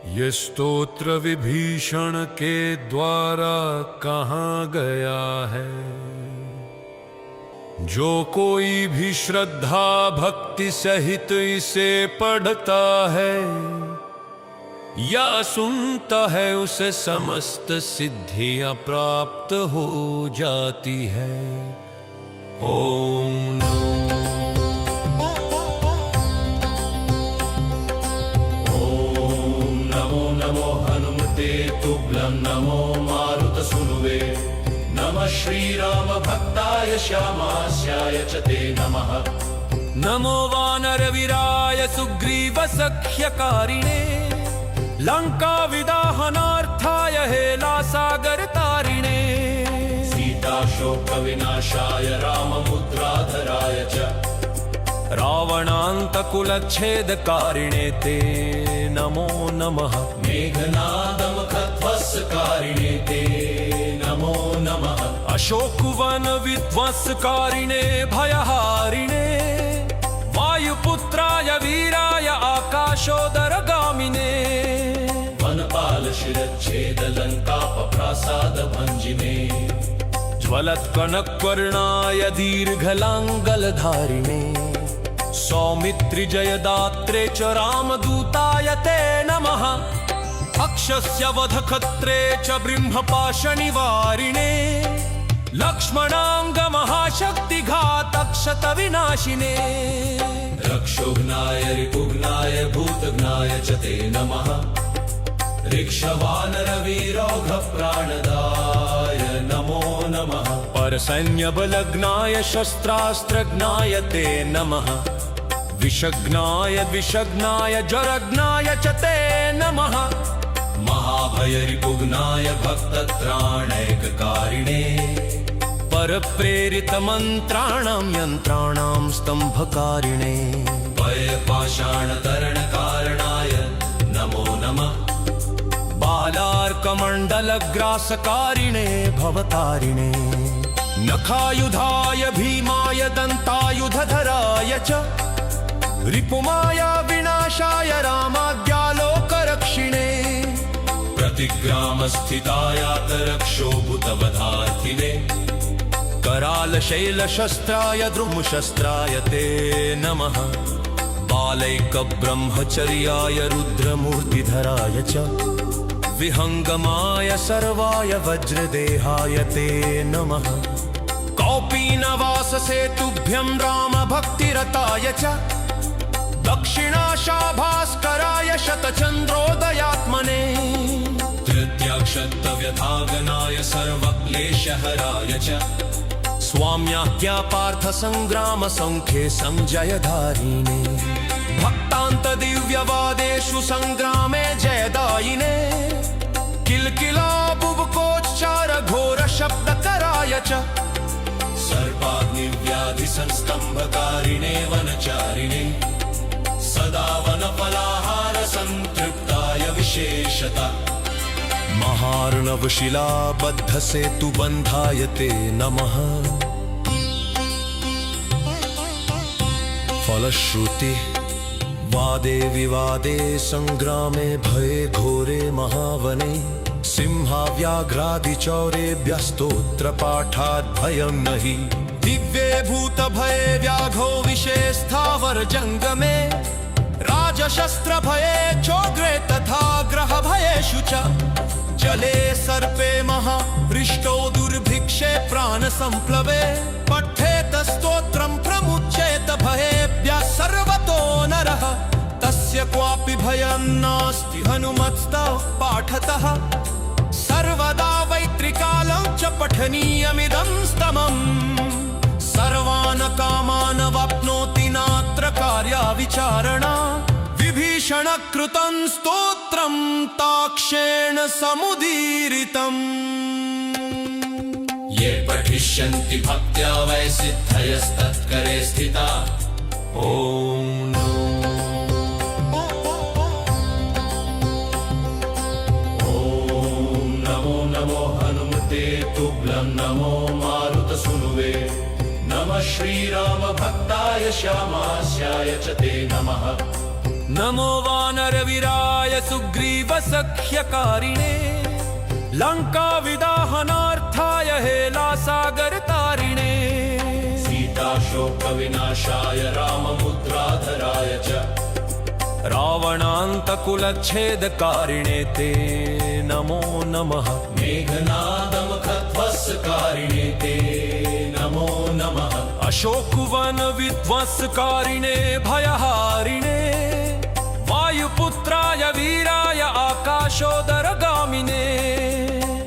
ये स्तोत्र विभीषण के द्वारा कहाँ गया है। जो कोई भी श्रद्धा भक्ति सहित इसे पढ़ता है या सुनता है उसे समस्त सिद्धियां प्राप्त हो जाती है। ओम नमो हनुमते तुभ्यं नमो मारुतसूनुवे नमः श्रीराम भक्ताय श्यामास्याय च ते नमः। नमो वानरवीराय सुग्रीव सख्यकारिणे लंका विदाहनार्थाय हेलासागर तारिणे। सीताशोक विनाशाय राममुद्राधराय च रावणान्तकुलच्छेदकारिणे ते नमो नमः। मेघनादमुखध्वंसकारिणे ते नमो नमः। अशोकवन विध्वंसकारिणे भयहारिणे वायुपुत्राय वीराय आकाशोदरगामिने। वनपाल शिरच्छेद लंकापप्रासाद भंजिने ज्वलत्कनकवर्णाय दीर्घलाङ्गलधारिणे सौमित्रि जयदात्रे च रामदूताय ते नमः। अक्षस्य वधखत्रे च ब्रह्मपाशनिवारिणे लक्ष्मणाङ्गमहाशक्तिघातक्षतविनाशिने। रक्षोघ्नाय रिपुघ्नाय भूतघ्नाय च ते नमः। ऋक्षवानरवीरौघप्राणदाय नमो नमः। परसैन्यबलग्नाय शस्त्रास्त्रज्ञाय ते नमः। विषग्नाय द्विषग्नाय ज्वरग्नाय च ते नमः। महाभयरिपुघ्नाय भक्तत्राणैककारिणे परप्रेरितमन्त्राणां यन्त्राणां स्तम्भकारिणे भयपाषाणतरणकारणाय नमो नमः। बालार्कमण्डलग्रासकारिणे भवतारिणे नखायुधाय भीमाय दन्तायुधधराय च रिपुमाया विनाशाय रामाज्ञालोकरक्षिणे। प्रतिग्रामस्थितायातरक्षोभूतवधार्थिने करालशैलशस्त्राय द्रुमशस्त्राय ते नमः। बालैकब्रह्मचर्याय रुद्रमूर्तिधराय च विहङ्गमाय सर्वाय वज्रदेहाय ते नमः। कौपीनवाससेतुभ्यं रामभक्तिरताय च दक्षिणाशाभास्कराय शतचन्द्रोदयात्मने तृतीयाक्षत्तव्यथागनाय सर्वक्लेशहराय च स्वाम्याज्ञापार्थसङ्ग्रामसङ्ख्ये संजयधारिणे भक्तान्तदिव्यवादेषु सङ्ग्रामे जयदायिने किल्किला बुभुकोच्चार घोरशब्दकराय च सर्पाग्निव्याधिसंस्तम्भकारिणे वनचारिणे सदा वनफलाहार संतृप्ताय विशेषता महार्णवशिलाबद्धसेतुबन्धाय ते नमः। फलश्रुति वादे विवादे संग्रामे भये घोरे महावने सिंहाव्याघ्रादिचौरेभ्यस्तोत्रपाठात् भयं नहि। दिव्ये भूतभये व्याघो विषे स्थावर जङ्गमे राजशस्त्रभये चोग्रे तथा ग्रहभयेषु च जले सर्पे महारिष्टो दुर्भिक्षे प्राणसम्प्लवे पठेत स्तोत्रं प्रमुच्येत भयेभ्यः सर्वतो नरः। तस्य क्वापि भयं नास्ति हनुमत्स्तव पाठतः सर्वदा वैत्रिकालं च पठनीयमिदं स्तमम्। सर्वान् कामान् वाप्नोति नात्र कार्या विचारणा विभीषणकृतं स्तोत्रं ताक्षेण समुदीरितम्। ये पठिष्यन्ति भक्त्या वै सिद्धयस्तत्करे स्थिता। ॐ नमो नमो हनुमते तुभ्यं नमो मारुतसूनुवे नमः श्रीराम भक्ताय श्यामास्याय च ते नमः। नमो वानरवीराय सुग्रीवसख्यकारिणे लङ्काविदाहनार्थाय हेलासागरतारिणे सीताशोकविनाशाय राममुद्राधराय च रावणान्तकुलच्छेदकारिणे ते नमो नमः मेघनादमुखध्वंसकारिणे ते नमो नमः अशोकवन विध्वंसकारिणे भयहारिणे वायुपुत्राय वीराय आकाशोदरगामिने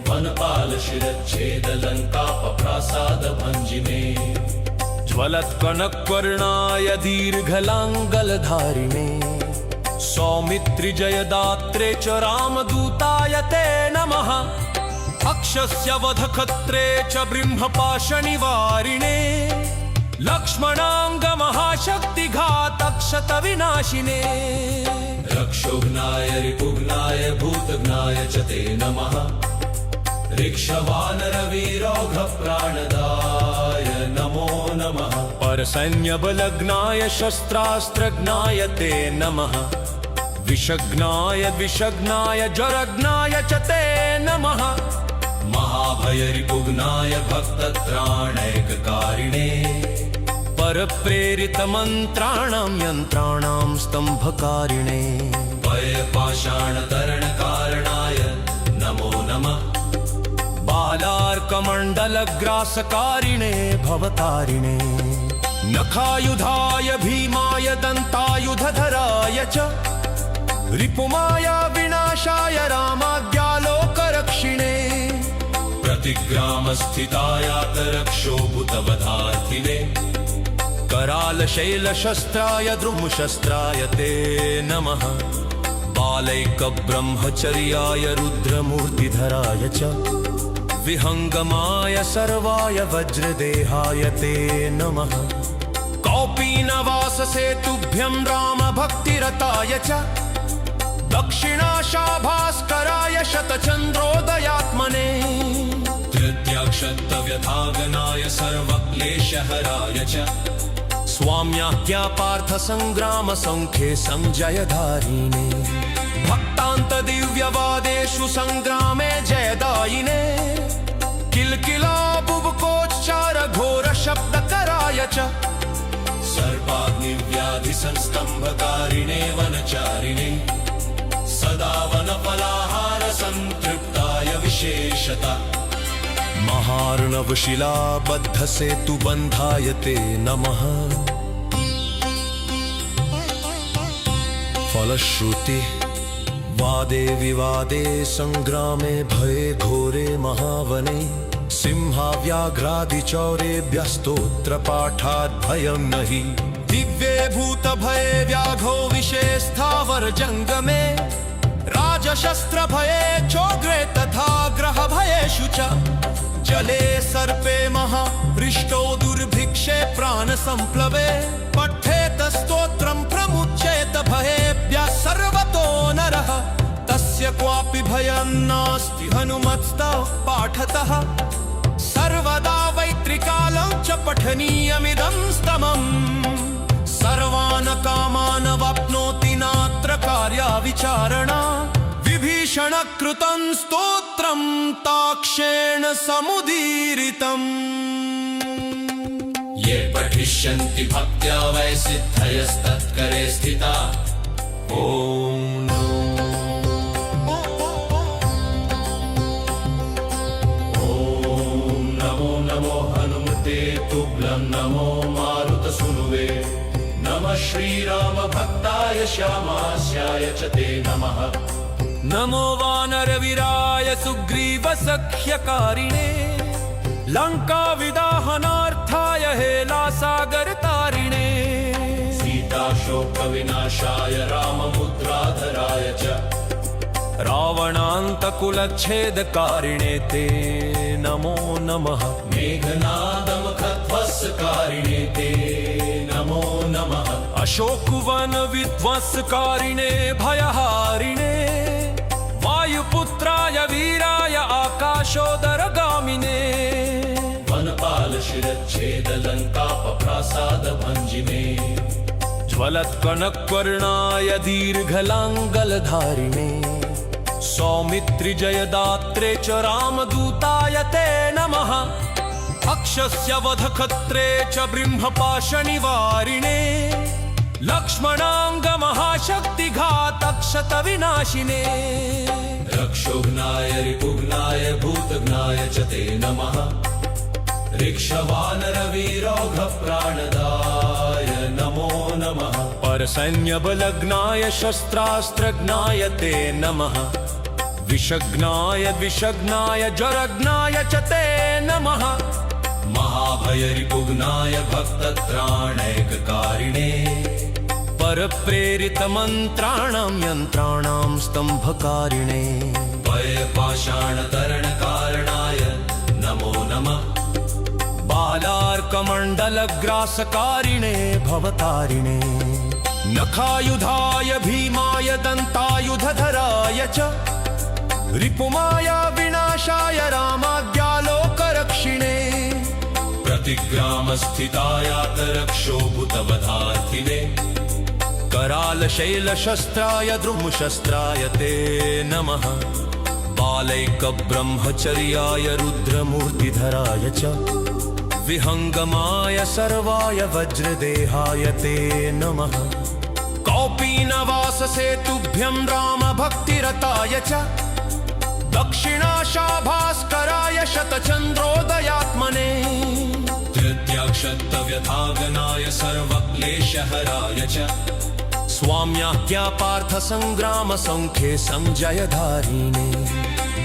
वनपालशिरच्छेदलङ्कापप्रासादभञ्जिने ज्वलत्कनकवर्णाय दीर्घलाङ्गलधारिणे सौमित्रिजयदात्रे च रामदूताय ते नमः अक्षस्य वधखत्रे च ब्रह्मपाशनिवारिणे लक्ष्मणाङ्गमहाशक्तिघातक्षतविनाशिने रक्षोघ्नाय रिपुघ्नाय भूतघ्नाय च ते नमः ऋक्षवानरवीरौघप्राणदाय नमो नमः परसैन्यबलग्नाय शस्त्रास्त्रज्ञाय ते नमः विषग्नाय विषग्नाय ज्वरग्नाय च ते नमः महाभयरिपुघ्नाय भक्तत्राणैककारिणे परप्रेरितमन्त्राणां यन्त्राणां स्तम्भकारिणे भयपाषाणतरणकारणाय नमो नमः बालार्कमण्डलग्रासकारिणे भवतारिणे नखायुधाय भीमाय दन्तायुधधराय च रिपुमाया विनाशाय रामाज्ञालोकरक्षिणे प्रतिग्रामस्थितायातरक्षोभूतवधार्थिने करालशैलशस्त्राय द्रुमशस्त्राय ते नमः बालैकब्रह्मचर्याय रुद्रमूर्तिधराय च विहङ्गमाय सर्वाय वज्रदेहाय ते नमः कौपीनवाससेतुभ्यं रामभक्तिरताय च दक्षिणाशाभास्कराय शतचन्द्रोदयात्मने तृतीयाक्षत्तव्यथागनाय सर्वक्लेशहराय च स्वाम्याख्या पार्थसङ्ग्रामसङ्ख्ये संजयधारिणे भक्तान्तदिव्यवादेषु सङ्ग्रामे जयदायिने किल्किला बुबुकोच्चार घोरशब्दकराय च सर्वाग्निव्याधिसंस्तम्भकारिणे वनचारिणे सदा वनफलाहार संतृप्ताय विशेषता महार्णवशिलाबद्धसेतुबन्धाय ते नमः फलश्रुति वादे विवादे संग्रामे भये घोरे महावने सिंहाव्याघ्रादिचौरेभ्यस्तोत्रपाठात् भयं नहि दिव्ये भूतभये व्याघो विषे स्थावर जङ्गमे राजशस्त्रभये चोग्रे तथा ग्रहभयेषु च जले सर्पे महाहृष्टो दुर्भिक्षे प्राणसम्प्लवे पठेत स्तोत्रं प्रमुच्येत भयेभ्यः सर्वतो नरः तस्य क्वापि भयं नास्ति हनुमत्स्तव पाठतः सर्वदा वैत्रिकालं च पठनीयमिदं स्तमम् सर्वान् कामान् वाप्नोति नात्र कार्या विचारणा विभीषणकृतं स्तोत्रं ताक्षेण समुदीरितम् ये पठिष्यन्ति भक्त्या वै सिद्धयस्तत्करे स्थिता ॐ नमो नमो हनुमते तुभ्यं नमो मारुतसूनुवे नमः श्रीरामभक्ताय श्यामास्याय च ते नमः नमो वानरवीराय सुग्रीवसख्यकारिणे लङ्काविदाहनार्थाय हेलासागरतारिणे सीताशोकविनाशाय राममुद्राधराय च रावणान्तकुलच्छेदकारिणे ते नमो नमः मेघनादमुखध्वंसकारिणे ते नमो नमः अशोकवन विध्वंसकारिणे भयहारिणे वायुपुत्राय वीराय आकाशोदरगामिने वनपालशिरच्छेदलङ्कापप्रासादभञ्जिने ज्वलत्कनकवर्णाय दीर्घलाङ्गलधारिणे सौमित्रिजयदात्रे च रामदूताय ते नमः अक्षस्य वधखत्रे च ब्रह्मपाशनिवारिणे लक्ष्मणाङ्गमहाशक्तिघातक्षतविनाशिने रक्षोघ्नाय रिपुघ्नाय भूतघ्नाय च ते नमः ऋक्षवानरवीरौघप्राणदाय नमो नमः परसैन्यबलग्नाय शस्त्रास्त्रज्ञाय ते नमः विषग्नाय विषग्नाय ज्वरग्नाय च ते नमः महाभयरिपुघ्नाय भक्तत्राणैककारिणे परप्रेरितमन्त्राणां यन्त्राणां स्तम्भकारिणे भयपाषाणतरणकारणाय नमो नमः बालार्कमण्डलग्रासकारिणे भवतारिणे नखायुधाय भीमाय दन्तायुधधराय च रिपुमाया विनाशाय रामाज्ञालोकरक्षिणे प्रतिग्रामस्थितायातरक्षोभूतवधार्थिने करालशैलशस्त्राय द्रुमशस्त्राय ते नमः बालैकब्रह्मचर्याय रुद्रमूर्तिधराय च विहङ्गमाय सर्वाय वज्रदेहाय ते नमः कौपीनवाससेतुभ्यं रामभक्तिरताय च दक्षिणाशाभास्कराय शतचन्द्रोदयात्मने धृत्याक्षत्तव्यथागनाय सर्वक्लेशहराय च स्वाम्याज्ञापार्थसङ्ग्रामसङ्ख्ये संजयधारिणे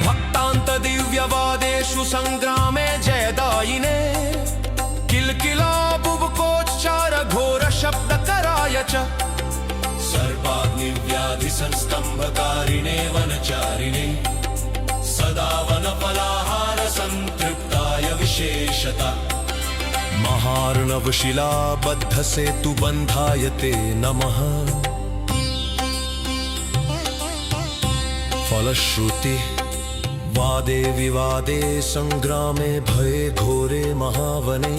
भक्तान्तदिव्यवादेषु सङ्ग्रामे जयदायिने किल्किला बुबुकोच्चार घोरशब्दकराय च सर्वाग्निव्याधिसंस्तम्भकारिणे वनचारिणे सदा वनफलाहार संतृप्ताय विशेषता महार्णवशिलाबद्धसेतुबन्धाय ते नमः फलश्रुति वादे विवादे संग्रामे भये घोरे महावने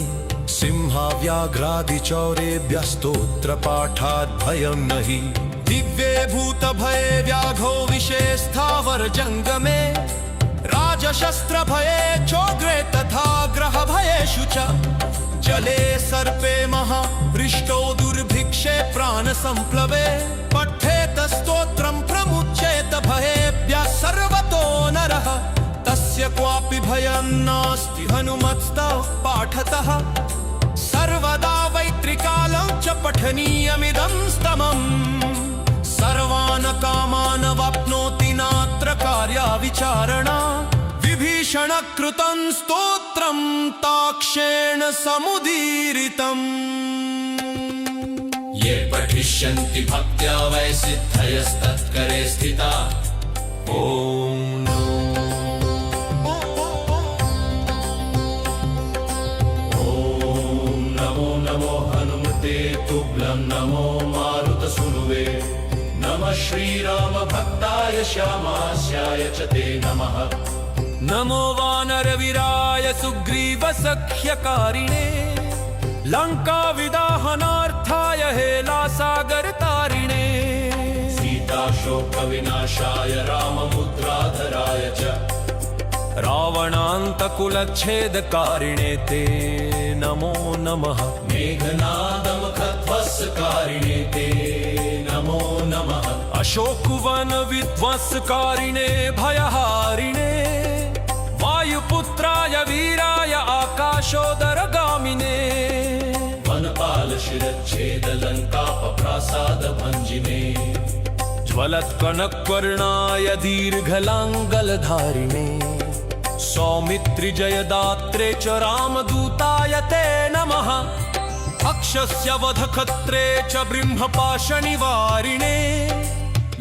सिंहाव्याघ्रादिचौरेभ्यस्तोत्रपाठात् भयं नहि दिव्ये भूतभये व्याघो विषे स्थावर जङ्गमे राजशस्त्रभये चोग्रे तथा ग्रहभयेषु च जले सर्पे महावृष्टो दुर्भिक्षे प्राणसम्प्लवे पठेत स्तोत्रं प्रमुच्येत भयेभ्यः सर्वतो नरः तस्य क्वापि भयं नास्ति हनुमत्स्तव पाठतः सर्वदा वैत्रिकालं च पठनीयमिदं स्तमम् सर्वान् कामान् वाप्नोति नात्र कार्या विचारणा विभीषणकृतं स्तोत्रं ताक्षेण समुदीरितम् ये पठिष्यन्ति भक्त्या वै सिद्धयस्तत्करे स्थिता ॐ नमो नमो हनुमते तुभ्यं नमो मारुतसूनुवे नमः श्रीरामभक्ताय श्यामास्याय च ते नमः नमो वानरवीराय सुग्रीवसख्यकारिणे लङ्काविदाहनार्थाय हेलासागरतारिणे सीताशोकविनाशाय राममुद्राधराय च रावणान्तकुलच्छेदकारिणे ते नमो नमः मेघनादमुखध्वंसकारिणे ते नमो नमः अशोकवनविध्वंसकारिणे भयहारिणे वायुपुत्राय वीराय आकाशोदरगामिने वनपालशिरच्छेदलङ्कापप्रासादभञ्जिने ज्वलत्कनकवर्णाय दीर्घलाङ्गलधारिणे सौमित्रिजयदात्रे च रामदूताय ते नमः अक्षस्य वधखत्रे च ब्रह्मपाशनिवारिणे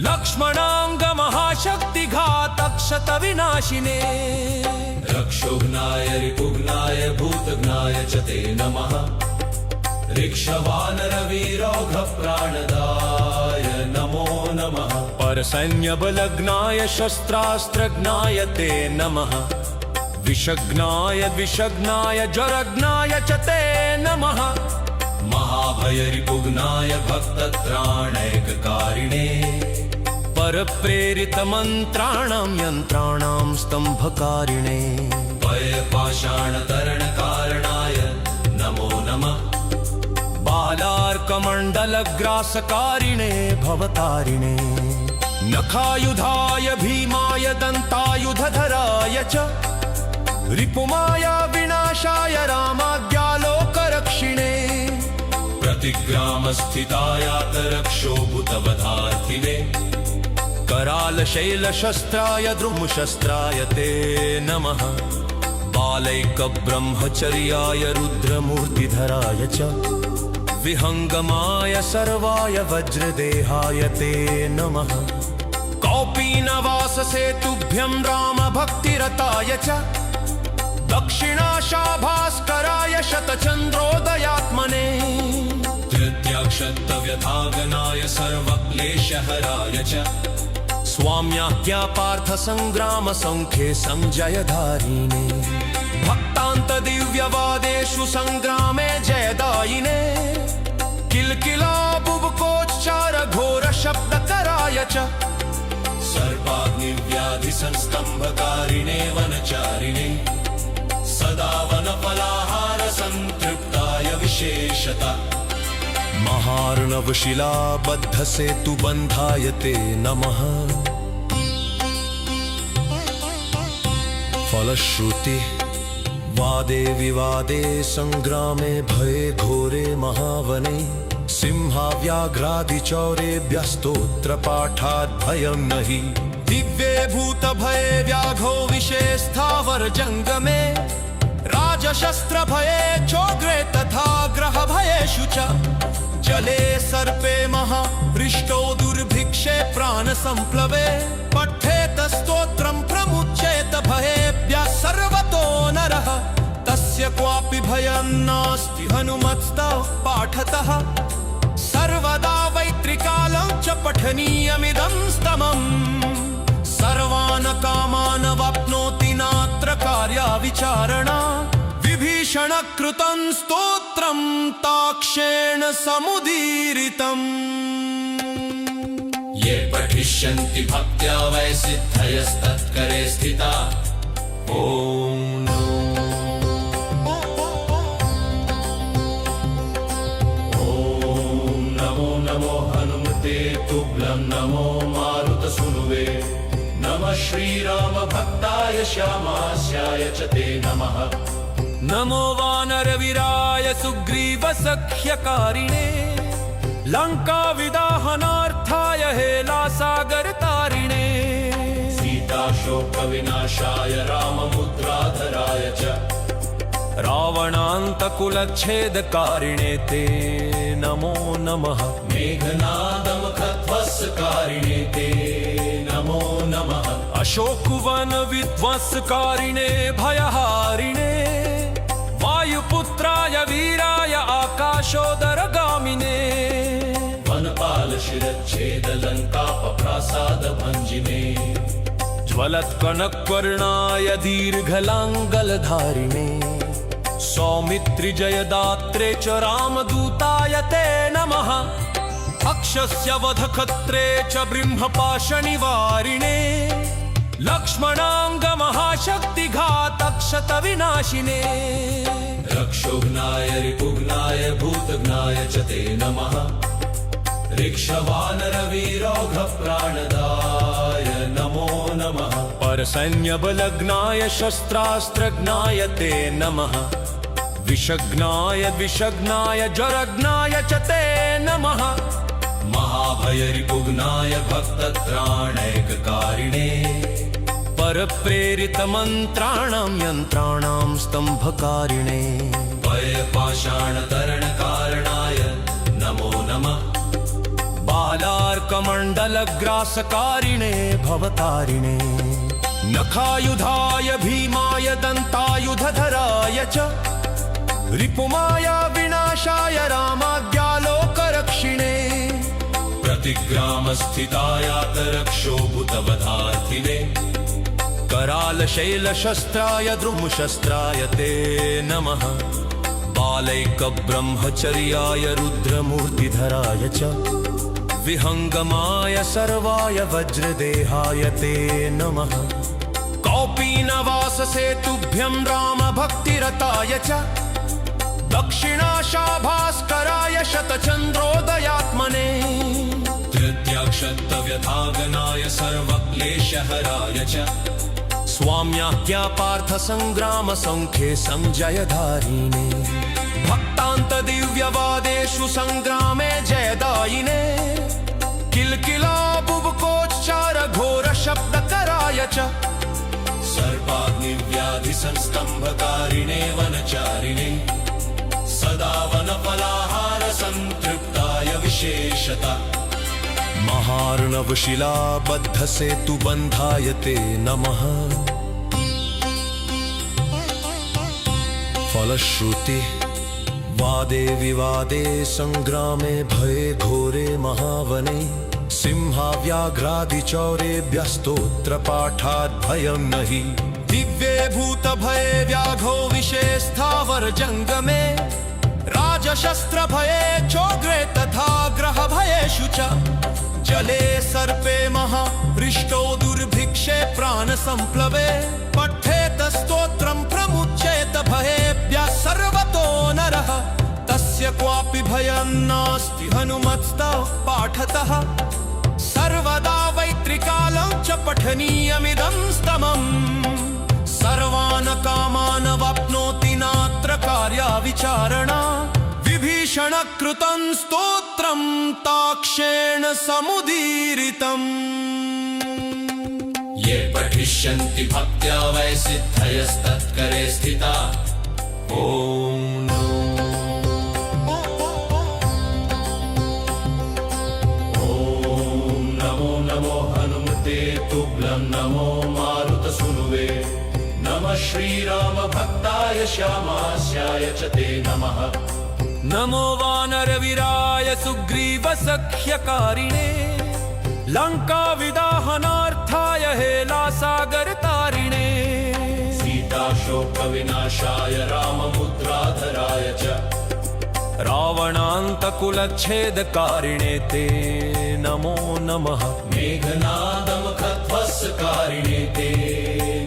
लक्ष्मणाङ्गमहाशक्तिघातक्षतविनाशिने रक्षोघ्नाय रिपुघ्नाय भूतघ्नाय च ते नमः ऋक्षवानरवीरौघप्राणदाय नमो नमः परसैन्यबलग्नाय शस्त्रास्त्रज्ञाय ते नमः विषग्नाय विषग्नाय ज्वरग्नाय च ते नमः महाभयरिपुघ्नाय भक्तत्राणैककारिणे परप्रेरितमन्त्राणां यन्त्राणां स्तम्भकारिणे भयपाषाणतरणकारणाय नमो नमः बालार्कमण्डलग्रासकारिणे भवतारिणे नखायुधाय भीमाय दन्तायुधधराय च रिपुमाया विनाशाय रामाज्ञालोकरक्षिणे प्रतिग्रामस्थितायातरक्षोभूतवधार्थिने करालशैलशस्त्राय द्रुमशस्त्राय ते नमः बालैकब्रह्मचर्याय रुद्रमूर्तिधराय च विहङ्गमाय सर्वाय वज्रदेहाय ते नमः कौपीनवाससेतुभ्यं रामभक्तिरताय च दक्षिणाशाभास्कराय शतचन्द्रोदयात्मने धृत्याक्षत्तव्यथागनाय सर्वक्लेशहराय च स्वाम्याज्ञापार्थसङ्ग्रामसङ्ख्ये सञ्जयधारिणे भक्तान्तदिव्यवादेषु सङ्ग्रामे जयदायिने किल्किला बुबुकोच्चार घोरशब्दकराय च सर्वाग्निव्याधिसंस्तम्भकारिणे वनचारिणे सदा वनफलाहार संतृप्ताय विशेषता महार्णवशिलाबद्धसेतुबन्धाय ते नमः फलश्रुति वादे विवादे संग्रामे भये घोरे महावने सिंहाव्याघ्रादिचौरेभ्यस्तोत्रपाठात् भयं नहि दिव्ये भूतभये व्याघो विषे स्थावर जङ्गमे राजशस्त्रभये चोग्रे तथा ग्रहभयेषु च जले सर्पे महावृष्टो दुर्भिक्षे प्राणसम्प्लवे पठेत स्तोत्रं प्रमुच्येत भयेभ्यः सर्वतो नरः तस्य क्वापि भयं नास्ति हनुमत्स्तव पाठतः सर्वदा वैत्रिकालं च पठनीयमिदं स्तमम् सर्वान् कामान् वाप्नोति नात्र कार्या विचारणा विभीषणकृतं स्तोत्रं ताक्षेण समुदीरितम् ये पठिष्यन्ति भक्त्या वै सिद्धयस्तत्करे स्थिता ॐ नमो नमो हनुमते तुभ्यं नमो मारुतसूनुवे नमः श्रीराम भक्ताय श्यामास्याय च ते नमः नमो वानरवीराय सुग्रीवसख्यकारिणे लङ्काविदाहनार्थाय हेलासागरतारिणे सीताशोकविनाशाय राममुद्राधराय च रावणान्तकुलच्छेदकारिणे ते नमो नमः मेघनादमुखध्वंसकारिणे ते नमो नमः अशोकवनविध्वंसकारिणे भयहारिणे वायुपुत्राय वीराय आकाशोदरगामिने वनपालशिरच्छेदलङ्कापप्रासादभञ्जिने ज्वलत्कनकवर्णाय दीर्घलाङ्गलधारिणे सौमित्रिजयदात्रे च रामदूताय ते नमः अक्षस्य वधखत्रे च ब्रह्मपाशनिवारिणे लक्ष्मणाङ्गमहाशक्तिघातक्षतविनाशिने रक्षोघ्नाय रिपुघ्नाय भूतघ्नाय च ते नमः ऋक्षवानरवीरौघप्राणदाय नमो नमः परसैन्यबलग्नाय शस्त्रास्त्रज्ञाय ते नमः विषग्नाय विषग्नाय ज्वरग्नाय च ते नमः महाभयरिपुघ्नाय भक्तत्राणैककारिणे परप्रेरितमन्त्राणां यन्त्राणां स्तम्भकारिणे भयपाषाणतरणकारणाय नमो नमः बालार्कमण्डलग्रासकारिणे भवतारिणे नखायुधाय भीमाय दन्तायुधधराय च रिपुमाया विनाशाय रामाज्ञालोकरक्षिणे प्रतिग्रामस्थितायातरक्षोभूतवधार्थिने करालशैलशस्त्राय द्रुमशस्त्राय ते नमः बालैकब्रह्मचर्याय रुद्रमूर्तिधराय च विहङ्गमाय सर्वाय वज्रदेहाय ते नमः कौपीनवाससेतुभ्यं रामभक्तिरताय च दक्षिणाशाभास्कराय शतचन्द्रोदयात्मने तृतीयाक्षत्तव्यथागनाय सर्वक्लेशहराय च स्वाम्याज्ञा पार्थसङ्ग्रामसङ्ख्ये संजयधारिणे भक्तान्तदिव्यवादेषु सङ्ग्रामे जयदायिने किल्किला बुबुकोच्चार घोरशब्दकराय च सर्वाग्निव्याधिसंस्तम्भकारिणे वनचारिणे सदा वनफलाहार संतृप्ताय विशेषता महार्णवशिलाबद्धसेतुबन्धाय ते नमः फलश्रुति वादे विवादे संग्रामे भये घोरे महावने सिंहाव्याघ्रादिचौरेभ्यस्तोत्रपाठात् भयं नहि दिव्ये भूतभये व्याघो विषे स्थावर जङ्गमे राजशस्त्रभये चोग्रे तथा ग्रहभयेषु च जले सर्पे महाहृष्टो दुर्भिक्षे प्राणसम्प्लवे पठेत स्तोत्रं प्रमुच्येत भयेभ्यः सर्वतो नरः तस्य क्वापि भयं नास्ति हनुमत्स्तव पाठतः सर्वदा वैत्रिकालं च पठनीयमिदं स्तमम् सर्वान् कामान् वाप्नोति नात्र कार्या विचारणा विभीषणकृतं स्तोत्रं ताक्षेण समुदीरितम् ये पठिष्यन्ति भक्त्या वै सिद्धयस्तत्करे स्थिता ॐ नमो नमो हनुमते तुभ्यं नमो मारुतसूनुवे नमः श्रीराम भक्ताय श्यामास्याय च ते नमः नमो वानरवीराय सुग्रीवसख्यकारिणे लङ्काविदाहनार्थाय हेलासागरतारिणे सीताशोकविनाशाय राममुद्राधराय च रावणान्तकुलच्छेदकारिणे ते नमो नमः मेघनादमुखध्वंसकारिणे ते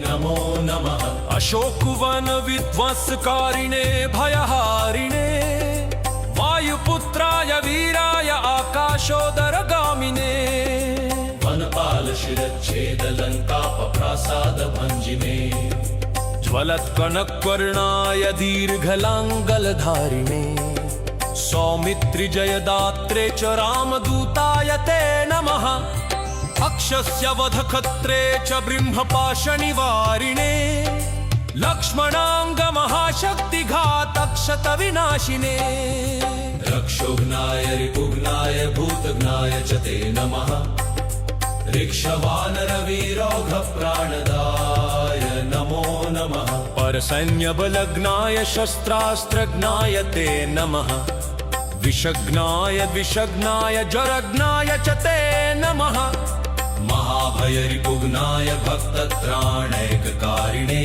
नमो नमः अशोकवनविध्वंसकारिणे भयहारिणे वायुपुत्राय वीराय आकाशोदरगामिने वनपालशिरच्छेदलङ्कापप्रासादभञ्जिने ज्वलत्कनकवर्णाय दीर्घलाङ्गलधारिणे सौमित्रिजयदात्रे च रामदूताय ते नमः अक्षस्य वधखत्रे च ब्रह्मपाशनिवारिणे लक्ष्मणाङ्गमहाशक्तिघातक्षतविनाशिने रक्षोघ्नाय रिपुघ्नाय भूतघ्नाय च ते नमः ऋक्षवानरवीरौघप्राणदाय नमो नमः परसैन्यबलग्नाय शस्त्रास्त्रज्ञाय ते नमः विषग्नाय द्विषग्नाय ज्वरग्नाय च ते नमः महाभयरिपुघ्नाय भक्तत्राणैककारिणे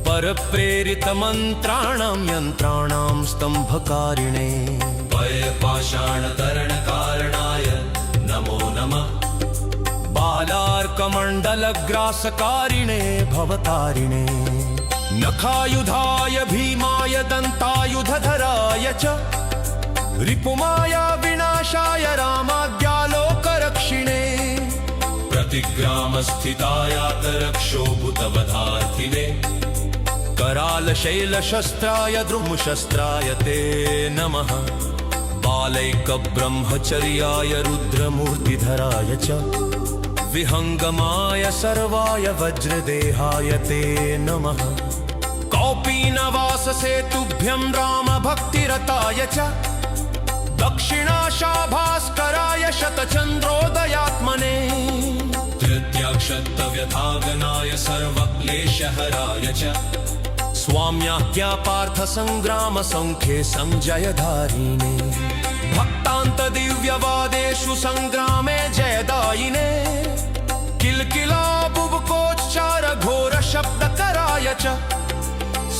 परप्रेरितमन्त्राणां यन्त्राणां स्तम्भकारिणे भयपाषाणतरणकारणाय नमो नमः बालार्कमण्डलग्रासकारिणे भवतारिणे नखायुधाय भीमाय दन्तायुधधराय च रिपुमाया विनाशाय रामाज्ञालोकरक्षिणे प्रतिग्रामस्थितायातरक्षोभूतवधार्थिने करालशैलशस्त्राय द्रुमशस्त्राय ते नमः बालैकब्रह्मचर्याय रुद्रमूर्तिधराय च विहङ्गमाय सर्वाय वज्रदेहाय ते नमः कौपीनवाससेतुभ्यं रामभक्तिरताय च दक्षिणाशाभास्कराय शतचन्द्रोदयात्मने तृतीयाक्षत्तव्यथागनाय सर्वक्लेशहराय च स्वाम्याज्ञा पार्थसङ्ग्रामसङ्ख्ये संजयधारिणे भक्तान्तदिव्यवादेषु सङ्ग्रामे जयदायिने किल्किला बुबुकोच्चार घोरशब्दकराय च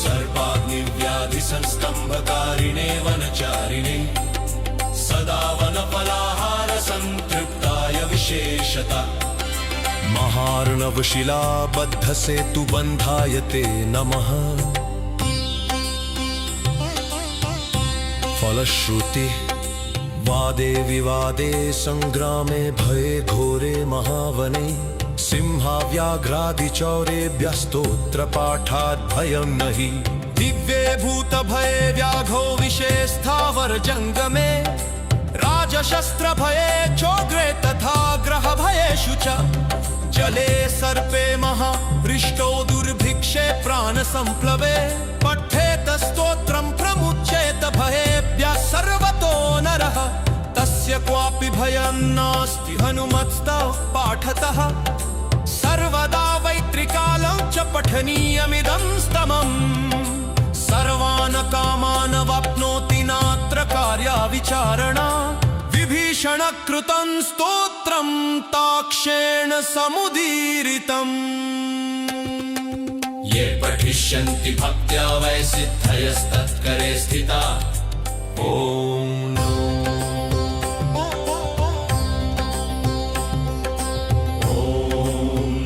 सर्वाग्नि सर्पाग्निव्याधिसंस्तम्भकारिणे वनचारिणे सदा वनफलाहार संतृप्ताय विशेषता महार्णवशिलाबद्ध सेतुबन्धाय ते नमः फलश्रुति वादे विवादे संग्रामे भये घोरे महावने सिंहाव्याघ्रादिचौरेभ्यस्तोत्रपाठात् भयं नहि दिव्ये भूतभये व्याघो विषे स्थावर जंगमे राजशस्त्रभये चोग्रे तथा ग्रहभयेषु च जले सर्पे महारिष्टो दुर्भिक्षे प्राणसंप्लवे पठेत स्तोत्रं प्रमुच्येत भयेभ्यः सर्वतो नरः तस्य क्वापि भयं नास्ति हनुमत्स्तव पाठतः सर्वदा वैत्रिकालं च पठनीयमिदं स्तमम् सर्वान् कामान् वाप्नोति नात्र कार्या विचारणा विभीषण कृतं स्तोत्रं ताक्षेण समुदीरितम् ये पठिष्यन्ति भक्त्या वै सिद्धयस्तत्करे स्थिता ॐ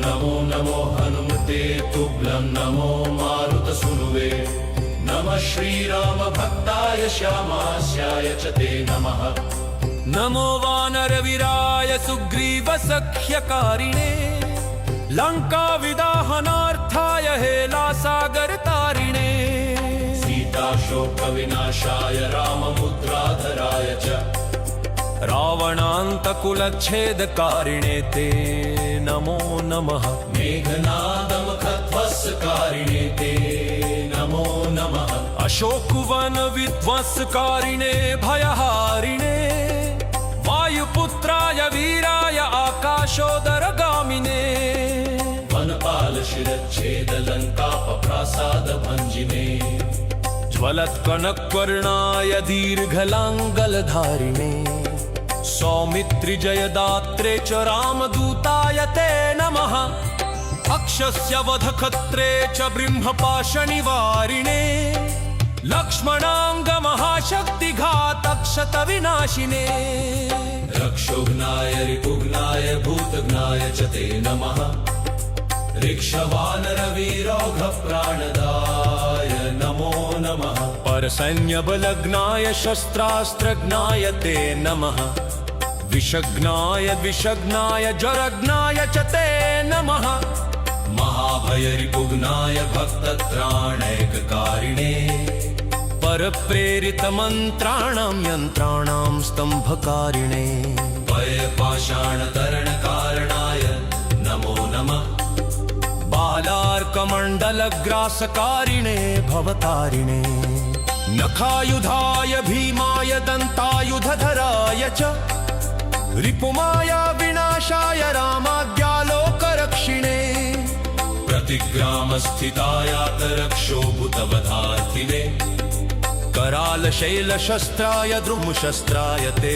नमो नमो हनुमते तुभ्यं नमो मारुतसूनुवे नमः श्रीराम भक्ताय श्यामास्याय च ते नमः नमो वानरवीराय सुग्रीवसख्यकारिणे लङ्काविदाहनार्थाय हेलासागरतारिणे सीताशोकविनाशाय राममुद्राधराय च रावणान्तकुलच्छेदकारिणे ते नमो नमः मेघनादमुखध्वंसकारिणे ते नमो नमः अशोकवन विध्वंसकारिणे भयहारिणे वायुपुत्राय वीराय आकाशोदरगामिने वनपालशिरच्छेदलङ्कापप्रासादभञ्जिने ज्वलत्कनकवर्णाय दीर्घलाङ्गलधारिणे सौमित्रिजयदात्रे च रामदूताय ते नमः अक्षस्य वधखत्रे च ब्रह्मपाशनिवारिणे लक्ष्मणाङ्गमहाशक्तिघातक्षतविनाशिने रक्षोघ्नाय रिपुघ्नाय भूतघ्नाय च ते नमः ऋक्षवानरवीरौघप्राणदाय नमो नमः परसैन्यबलग्नाय शस्त्रास्त्रज्ञाय ते नमः विषग्नाय द्विषग्नाय ज्वरग्नाय च ते नमः महाभयरिपुघ्नाय भक्तत्राणैककारिणे परप्रेरितमन्त्राणां यन्त्राणां स्तम्भकारिणे भयपाषाणतरणकारणाय नमो नमः बालार्कमण्डलग्रासकारिणे भवतारिणे नखायुधाय भीमाय दन्तायुधधराय च रिपुमाया विनाशाय रामाज्ञालोकरक्षिणे प्रतिग्रामस्थितायातरक्षोभूतवधार्थिने करालशैलशस्त्राय द्रुमशस्त्राय ते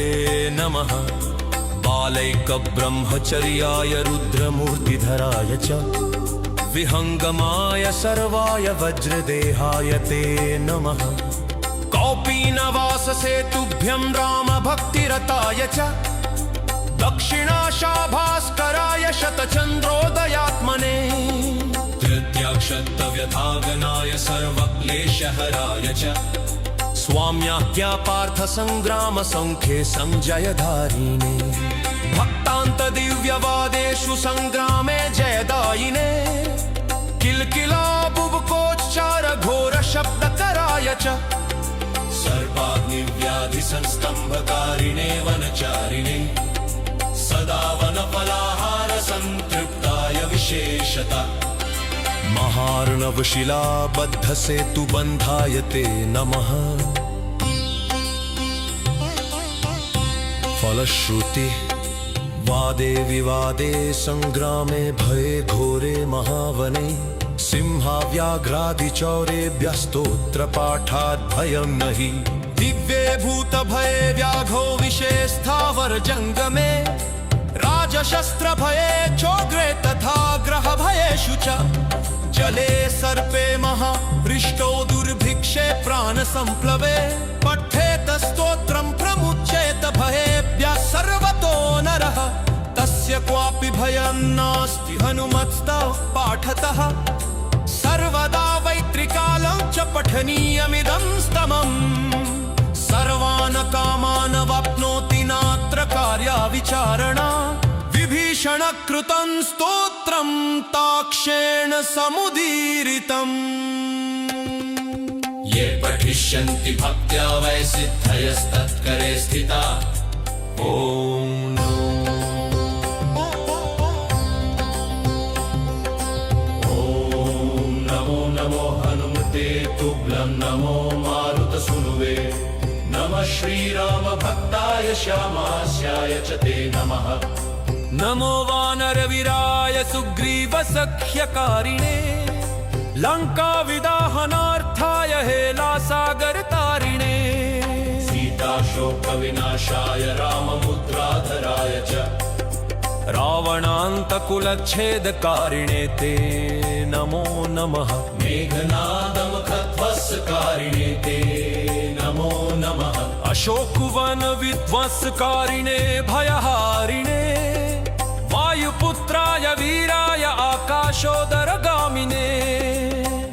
नमः बालैकब्रह्मचर्याय रुद्रमूर्तिधराय च विहङ्गमाय सर्वाय वज्रदेहाय ते नमः कौपीनवाससेतुभ्यं रामभक्तिरताय च दक्षिणाशाभास्कराय शतचन्द्रोदयात्मने तृतीयाक्षत्तव्यथागनाय सर्वक्लेशहराय च स्वाम्याख्यापार्थसङ्ग्रामसङ्ख्ये सञ्जयधारिणे भक्तान्तदिव्यवादेषु सङ्ग्रामे जयदायिने किल्किला बुबुकोच्चार घोरशब्दकराय च सर्पाग्निव्याधिसंस्तम्भकारिणे वनचारिणे सदा वनफलाहार संतृप्ताय विशेषता महार्णवशिलाबद्ध सेतुबन्धाय ते नमः फलश्रुति वादे विवादे संग्रामे भये घोरे महावने सिंहाव्याघ्रादिचौरेभ्यस्तोत्रपाठात् भयं नहि दिव्ये भूतभये व्याघो विषे स्थावर जंगमे राजशस्त्रभये चोग्रे तथा ग्रहभयेषु च जले सर्पे महाहृष्टो दुर्भिक्षे प्राणसम्प्लवे पठेत स्तोत्रं प्रमुच्येत भयेभ्यः सर्वतो नरः तस्य क्वापि भयं नास्ति हनुमत्स्तव पाठतः सर्वदा वैत्रिकालं च पठनीयमिदं स्तमम् सर्वान् कामान् वाप्नोति नात्र कार्या विचारणा विभीषण कृतं स्तोत्रं ताक्षेण समुदीरितम् ये पठिष्यन्ति भक्त्या वै सिद्धयस्तत्करे स्थिता ॐ नमो नमो हनुमते तुभ्यं नमो मारुतसूनुवे नमः श्रीराम भक्ताय श्यामास्याय च ते नमः नमो वानरवीराय सुग्रीवसख्यकारिणे लङ्काविदाहनार्थाय हेलासागरतारिणे सीताशोकविनाशाय राममुद्राधराय च रावणान्तकुलच्छेदकारिणे ते नमो नमः मेघनादमुखध्वंसकारिणे ते नमो नमः अशोकवन विध्वंसकारिणे भयहारिणे वायुपुत्राय वीराय आकाशोदरगामिने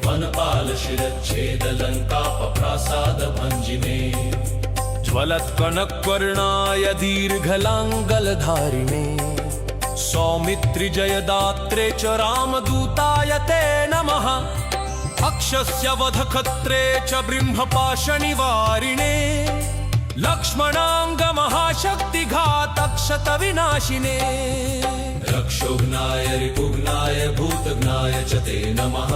वनपालशिरच्छेदलङ्कापप्रासादभञ्जिने ज्वलत्कनकवर्णाय दीर्घलाङ्गलधारिणे सौमित्रिजयदात्रे च रामदूताय ते नमः अक्षस्य वधखत्रे च ब्रह्मपाशनिवारिणे लक्ष्मणाङ्गमहाशक्तिघातक्षतविनाशिने रक्षोघ्नाय रिपुघ्नाय भूतघ्नाय च ते नमः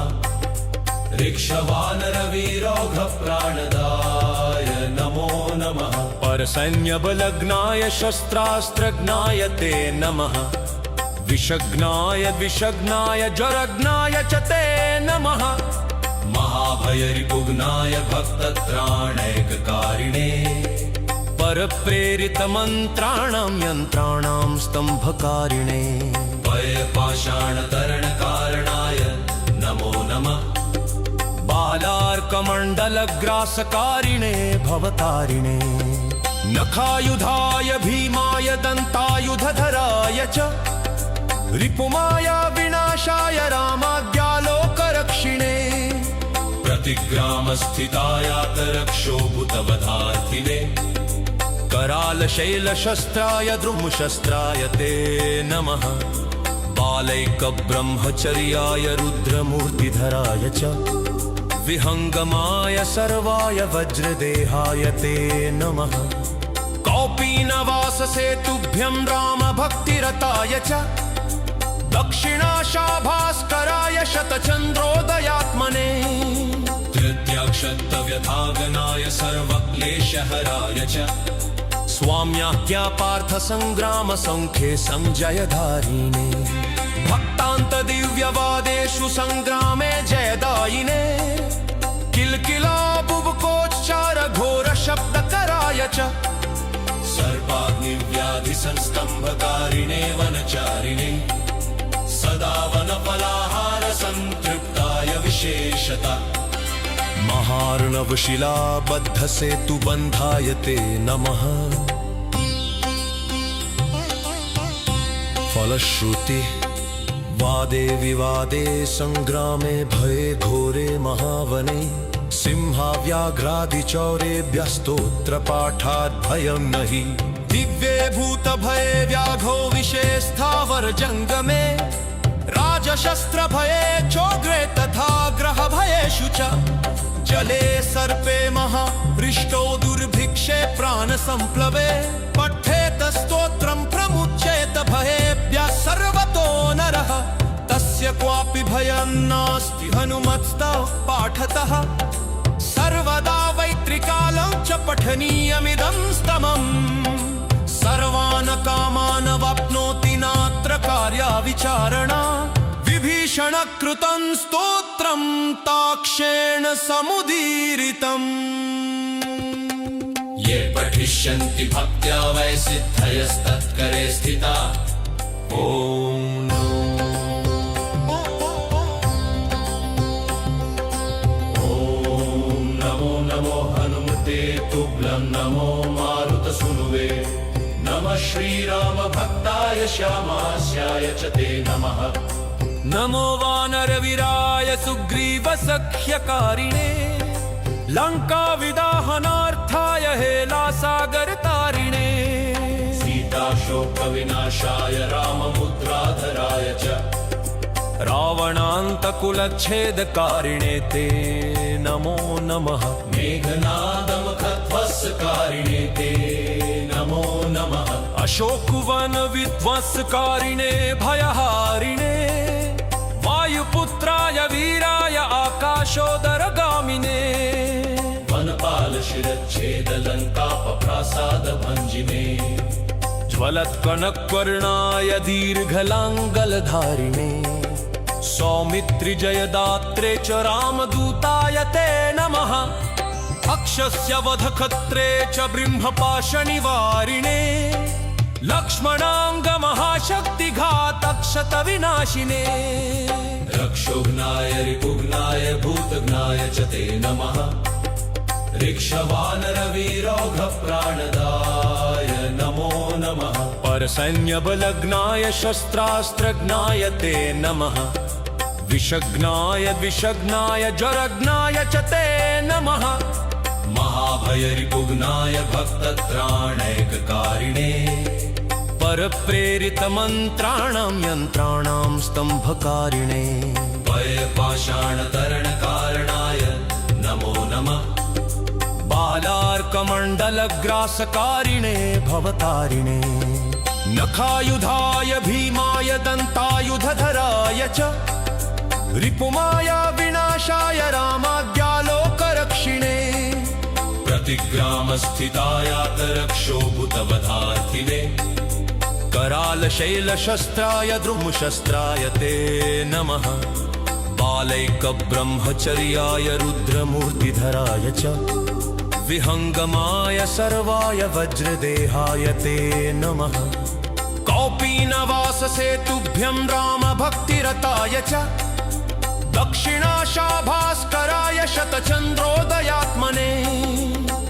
ऋक्षवानरवीरौघप्राणदाय नमो नमः परसैन्यबलघ्नाय शस्त्रास्त्रघ्नाय ते नमः विषघ्नाय विषघ्नाय ज्वरघ्नाय च ते नमः महाभयरिपुघ्नाय भक्तत्राणैककारिणे परप्रेरितमन्त्राणां यन्त्राणां स्तम्भकारिणे भयपाषाणतरणकारणाय नमो नमः बालार्कमण्डलग्रासकारिणे भवतारिणे नखायुधाय भीमाय दन्तायुधधराय च रिपुमाया विनाशाय रामाज्ञालोकरक्षिणे प्रतिग्रामस्थितायातरक्षोभूतवधार्थिने करालशैलशस्त्राय द्रुमशस्त्राय ते नमः बालैकब्रह्मचर्याय रुद्रमूर्तिधराय च विहङ्गमाय सर्वाय वज्रदेहाय ते नमः कौपीनवाससेतुभ्यं रामभक्तिरताय च दक्षिणाशाभास्कराय शतचन्द्रोदयात्मने तृतीयाक्षत्तव्यथागनाय सर्वक्लेशहराय च स्वाम्याख्या पार्थसङ्ग्रामसङ्ख्ये सञ्जयधारिणे भक्तान्तदिव्यवादेषु सङ्ग्रामे जयदायिने किल्किला बुबुकोच्चार घोरशब्दकराय च सर्वाग्निव्याधिसंस्तम्भकारिणे वनचारिणे सदा वनफलाहार संतृप्ताय विशेषता महार्णवशिलाबद्धसेतुबन्धाय ते नमः फलश्रुति वादे विवादे संग्रामे भये घोरे महावने सिंहाव्याघ्रादिचौरेभ्यस्तोत्रपाठात् भयं नहि दिव्ये भूतभये व्याघो विषे स्थावर जङ्गमे राजशस्त्रभये चोग्रे तथा ग्रहभयेषु च जले सर्पे महाहृष्टो दुर्भिक्षे प्राणसम्प्लवे पठेत स्तोत्रं प्रमुच्येत भयेभ्यः सर्वतो नरः तस्य क्वापि भयं नास्ति हनुमत्स्तव पाठतः सर्वदा वैत्रिकालं च पठनीयमिदं स्तमम् सर्वान् कामान् वाप्नोति नात्र कार्या विचारणा विभीषण कृतं स्तोत्रं ताक्षेण समुदीरितम् ये पठिष्यन्ति भक्त्या वै सिद्धयस्तत्करे स्थिता ॐ नमो मारुतसूनुवे नमः श्रीरामभक्ताय श्यामास्याय च ते नमः नमो वानरवीराय सुग्रीवसख्यकारिणे लङ्काविदाहनार्थाय हेलासागरतारिणे सीताशोकविनाशाय राममुद्राधराय च रावणान्तकुलच्छेदकारिणे ते नमो नमः मेघनादमुखध्वंसकारिणे ते नमो नमः अशोकवनविध्वंसकारिणे भयहारिणे वायुपुत्राय वीराय आकाशोदरगामिने वनपालशिरच्छेदलङ्कापप्रासादभञ्जिने ज्वलत्कनकवर्णाय दीर्घलाङ्गलधारिणे सौमित्रिजयदात्रे च रामदूताय ते नमः अक्षस्य वधखत्रे च ब्रह्मपाशनिवारिणे लक्ष्मणाङ्गमहाशक्तिघातक्षतविनाशिने रक्षोघ्नाय रिपुघ्नाय भूतघ्नाय च ते नमः ऋक्षवानरवीरौघप्राणदाय नमो नमः परसैन्यबलग्नाय शस्त्रास्त्रज्ञाय ते नमः विषग्नाय विषग्नाय ज्वरग्नाय च ते नमः महाभयरिपुघ्नाय भक्तत्राणैककारिणे परप्रेरितमन्त्राणां यन्त्राणां स्तम्भकारिणे भयपाषाणतरणकारणाय नमो नमः बालार्कमण्डलग्रासकारिणे भवतारिणे नखायुधाय भीमाय दन्तायुधधराय च रिपुमाया विनाशाय रामाज्ञालोकरक्षिणे प्रतिग्रामस्थितायातरक्षोभूतवधार्थिने करालशैलशस्त्राय द्रुमशस्त्राय ते नमः बालैकब्रह्मचर्याय रुद्रमूर्तिधराय च विहङ्गमाय सर्वाय वज्रदेहाय ते नमः कौपीनवाससेतुभ्यं रामभक्तिरताय च दक्षिणाशाभास्कराय शतचन्द्रोदयात्मने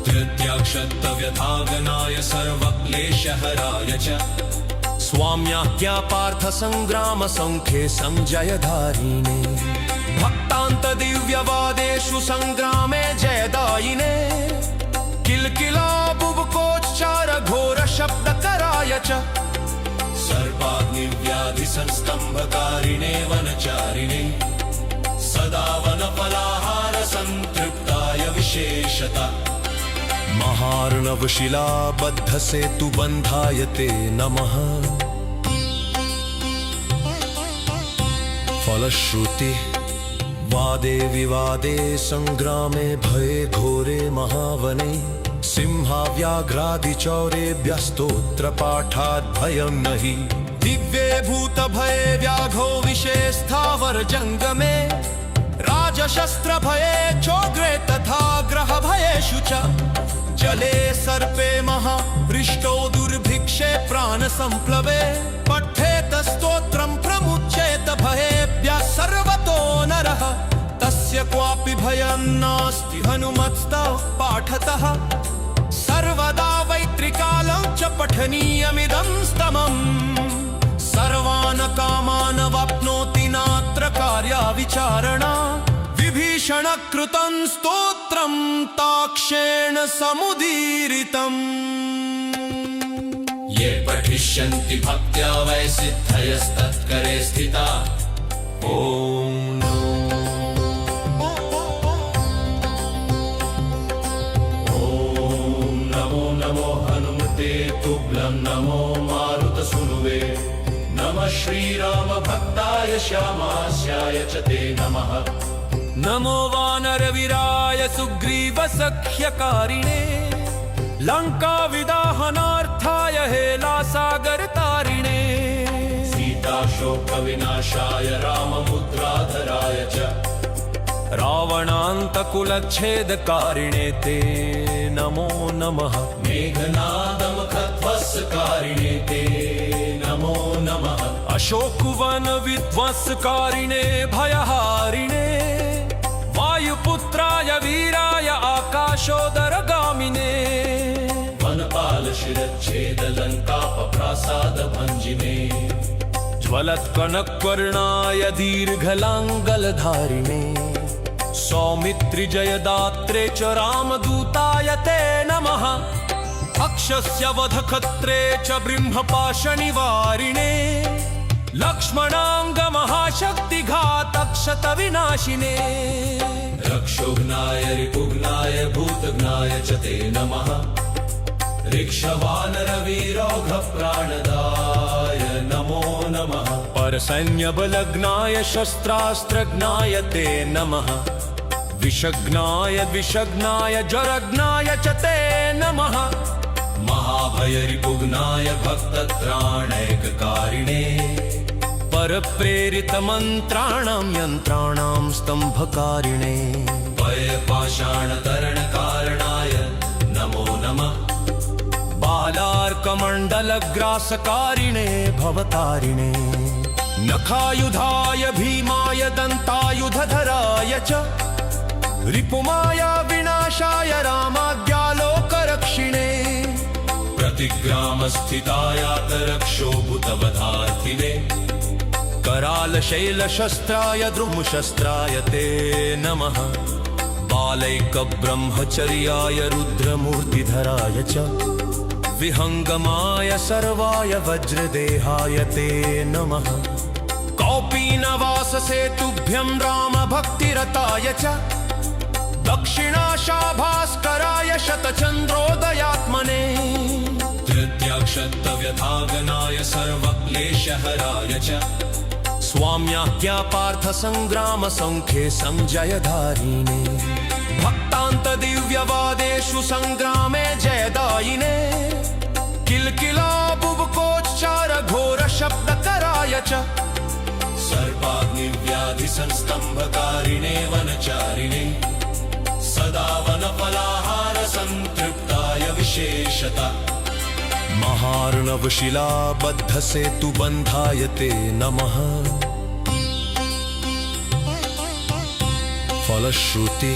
धृत्याक्षत्तव्यथागनाय सर्वक्लेशहराय च स्वाम्याज्ञापार्थसङ्ग्रामसङ्ख्ये सञ्जयधारिणे भक्तान्तदिव्यवादेषु सङ्ग्रामे जयदायिने किल्किला बुबुकोच्चार घोरशब्दकराय च सर्वाग्निव्याधिसंस्तम्भकारिणे वनचारिणे सदा वनफलाहार संतृप्ताय विशेषता महार्णवशिलाबद्धसेतुबन्धाय ते नमः फलश्रुति वादे विवादे संग्रामे भये घोरे महावने सिंहाव्याघ्रादिचौरेभ्यस्तोत्रपाठात् भयं नहि दिव्ये भूतभये व्याघो विषे स्थावर जङ्गमे राजशस्त्रभये चोग्रे तथा ग्रहभयेषु च जले सर्पे महावृष्टो दुर्भिक्षे प्राणसम्प्लवे पठेत स्तोत्रं प्रमुच्येत भयेभ्यः सर्वतो नरः तस्य क्वापि भयं नास्ति हनुमत्स्तव पाठतः सर्वदा वैत्रिकालं च पठनीयमिदं स्तमम् सर्वान् कामान् वाप्नोति नात्र कार्या विचारणा विभीषणकृतं स्तोत्रं ताक्षेण समुदीरितम् ये पठिष्यन्ति भक्त्या वै सिद्धयस्तत्करे स्थिता ॐ नमो नमो हनुमते तुभ्यं नमो मारुतसूनुवे नमः श्रीरामभक्ताय श्यामास्याय च ते नमः नमो वानरवीराय सुग्रीवसख्यकारिणे लङ्काविदाहनार्थाय हेलासागरतारिणे सीताशोकविनाशाय राममुद्राधराय च रावणान्तकुलच्छेदकारिणे ते नमो नमः मेघनादमुखध्वंसकारिणे ते नमो नमः अशोकवनविध्वंसकारिणे भयहारिणे वायुपुत्राय वीराय आकाशोदरगामिने शिरच्छेदलङ्कापप्रासादभञ्जिने ज्वलत्कनकवर्णाय दीर्घलाङ्गलधारिणे सौमित्रिजयदात्रे च रामदूताय ते नमः अक्षस्य वधखत्रे च ब्रह्मपाशनिवारिणे लक्ष्मणाङ्गमहाशक्तिघातक्षतविनाशिने रक्षोघ्नाय रिपुघ्नाय भूतघ्नाय च ते नमः ऋक्षवानरवीरौघप्राणदाय नमो नमः परसैन्यबलग्नाय शस्त्रास्त्रज्ञाय ते नमः विषग्नाय द्विषग्नाय ज्वरग्नाय च ते नमः महाभयरिपुघ्नाय भक्तत्राणैककारिणे परप्रेरितमन्त्राणां यन्त्राणां स्तम्भकारिणे भयपाषाणतरणकारणाय नमो नमः बालार्कमण्डलग्रासकारिणे भवतारिणे नखायुधाय भीमाय दन्तायुधधराय च रिपुमाया विनाशाय रामाज्ञालोकरक्षिणे प्रतिग्रामस्थितायातरक्षोभूतवधार्थिने करालशैलशस्त्राय द्रुमशस्त्राय ते नमः बालैकब्रह्मचर्याय रुद्रमूर्तिधराय च विहङ्गमाय सर्वाय वज्रदेहाय ते नमः कौपीनवाससेतुभ्यं रामभक्तिरताय च दक्षिणाशाभास्कराय शतचन्द्रोदयात्मने तृतीयाक्षत्तव्यथागनाय सर्वक्लेशहराय च स्वाम्याज्ञापार्थसङ्ग्रामसङ्ख्ये सञ्जयधारिणे भक्तान्तदिव्यवादेषु सङ्ग्रामे जयदायिने किल्किला बुबुकोच्चार घोरशब्दकराय च सर्वाग्निव्याधिसंस्तम्भकारिणे वनचारिणे सदा वनफलाहार संतृप्ताय विशेषता महार्णवशिलाबद्धसेतुबन्धाय ते नमः फलश्रुति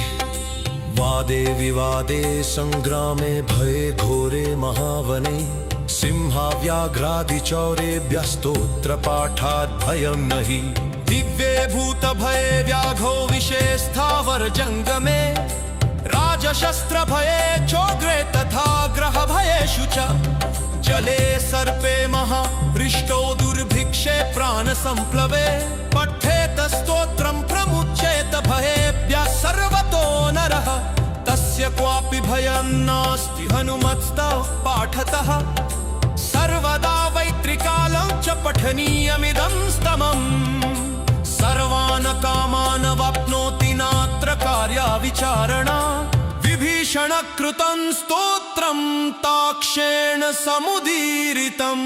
वादे विवादे संग्रामे भये घोरे महावने सिंहाव्याघ्रादिचौरेभ्यस्तोत्रपाठात् भयं नहि दिव्ये भूतभये व्याघो विषे स्थावर जङ्गमे राजशस्त्रभये चोग्रे तथा ग्रहभयेषु च जले सर्पे महावृष्टो दुर्भिक्षे प्राणसम्प्लवे पठेत स्तोत्रं प्रमुच्येत भयेभ्यः सर्वतो नरः तस्य क्वापि भयं नास्ति हनुमत्स्तव पाठतः सर्वदा वैत्रिकालं च पठनीयमिदं स्तमम् सर्वान् कामान् वाप्नोति नात्र कार्या विचारणा विभीषणकृतं स्तोत्रं ताक्षेण समुदीरितम्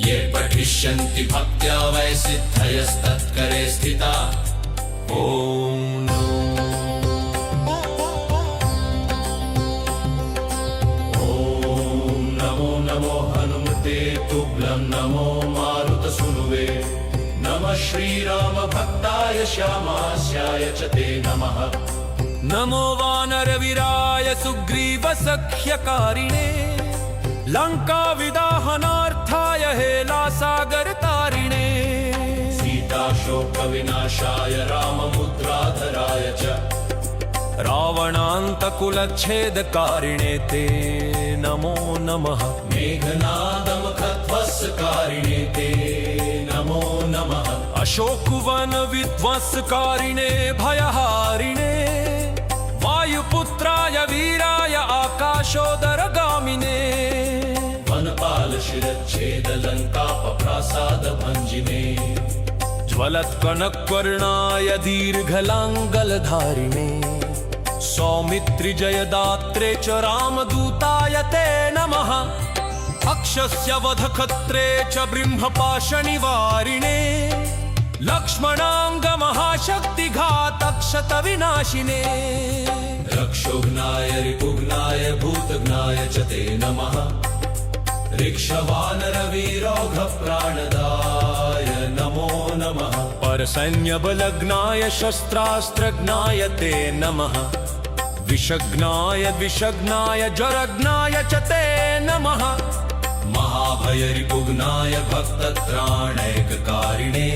ये पठिष्यन्ति भक्त्या वै सिद्धयस्तत्करे स्थिता ॐ नमो नमो हनुमते तुभ्यं नमो मारुतसूनुवे नमः श्रीराम भक्ताय श्यामास्याय च ते नमः नमो वानरवीराय सुग्रीवसख्यकारिणे लङ्काविदाहनार्थाय हेलासागरतारिणे सीताशोकविनाशाय राममुद्राधराय च रावणान्तकुलच्छेदकारिणे ते नमो नमः मेघनादमुखध्वंसकारिणे ते नमो नमः अशोकवनविध्वंसकारिणे भयहारिणे वायुपुत्राय वीराय आकाशोदरगामिने वनपालशिरच्छेदलङ्कापप्रासादभञ्जिने ज्वलत्कनकवर्णाय दीर्घलाङ्गलधारिणे सौमित्रिजयदात्रे च रामदूताय ते नमः अक्षस्य वधखत्रे च ब्रह्मपाशनिवारिणे लक्ष्मणाङ्गमहाशक्तिघातक्षतविनाशिने रक्षोघ्नाय रिपुघ्नाय भूतघ्नाय च ते नमः ऋक्षवानरवीरौघप्राणदाय नमो नमः परसैन्यबलग्नाय शस्त्रास्त्रज्ञाय ते नमः विषग्नाय विषग्नाय ज्वरग्नाय च ते नमः महाभयरिपुघ्नाय भक्तत्राणैककारिणे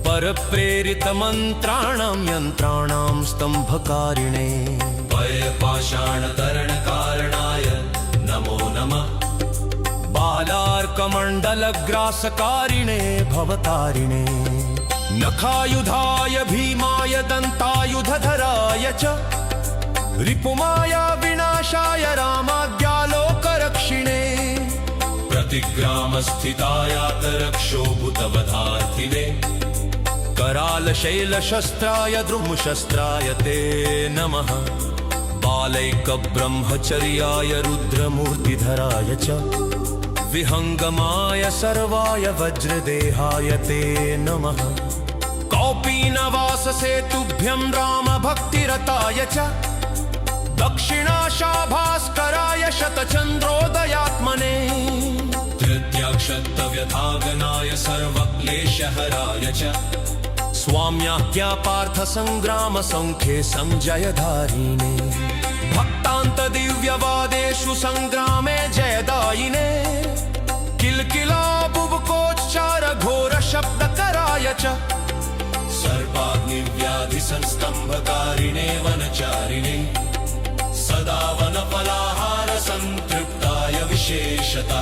परप्रेरितमन्त्राणां यन्त्राणां स्तम्भकारिणे भयपाषाणतरणकारणाय नमो नमः बालार्कमण्डलग्रासकारिणे भवतारिणे नखायुधाय भीमाय दन्तायुधधराय च रिपुमाया विनाशाय रामाज्ञालोकरक्षिणे प्रतिग्रामस्थितायातरक्षोभूतवधार्थिने करालशैलशस्त्राय द्रुमशस्त्राय ते नमः बालैकब्रह्मचर्याय रुद्रमूर्तिधराय च विहङ्गमाय सर्वाय वज्रदेहाय ते नमः कौपीनवाससेतुभ्यं रामभक्तिरताय च दक्षिणाशाभास्कराय शतचन्द्रोदयात्मने धृत्याक्षत्तव्यथागनाय सर्वक्लेशहराय च स्वाम्याज्ञापार्थसङ्ग्रामसङ्ख्ये संजयधारिणे भक्तान्तदिव्यवादेषु सङ्ग्रामे जयदायिने किल्किला बुबुकोच्चार घोरशब्दकराय च सर्वाग्निव्याधिसंस्तम्भकारिणे वनचारिणे सदा वनफलाहार संतृप्ताय विशेषता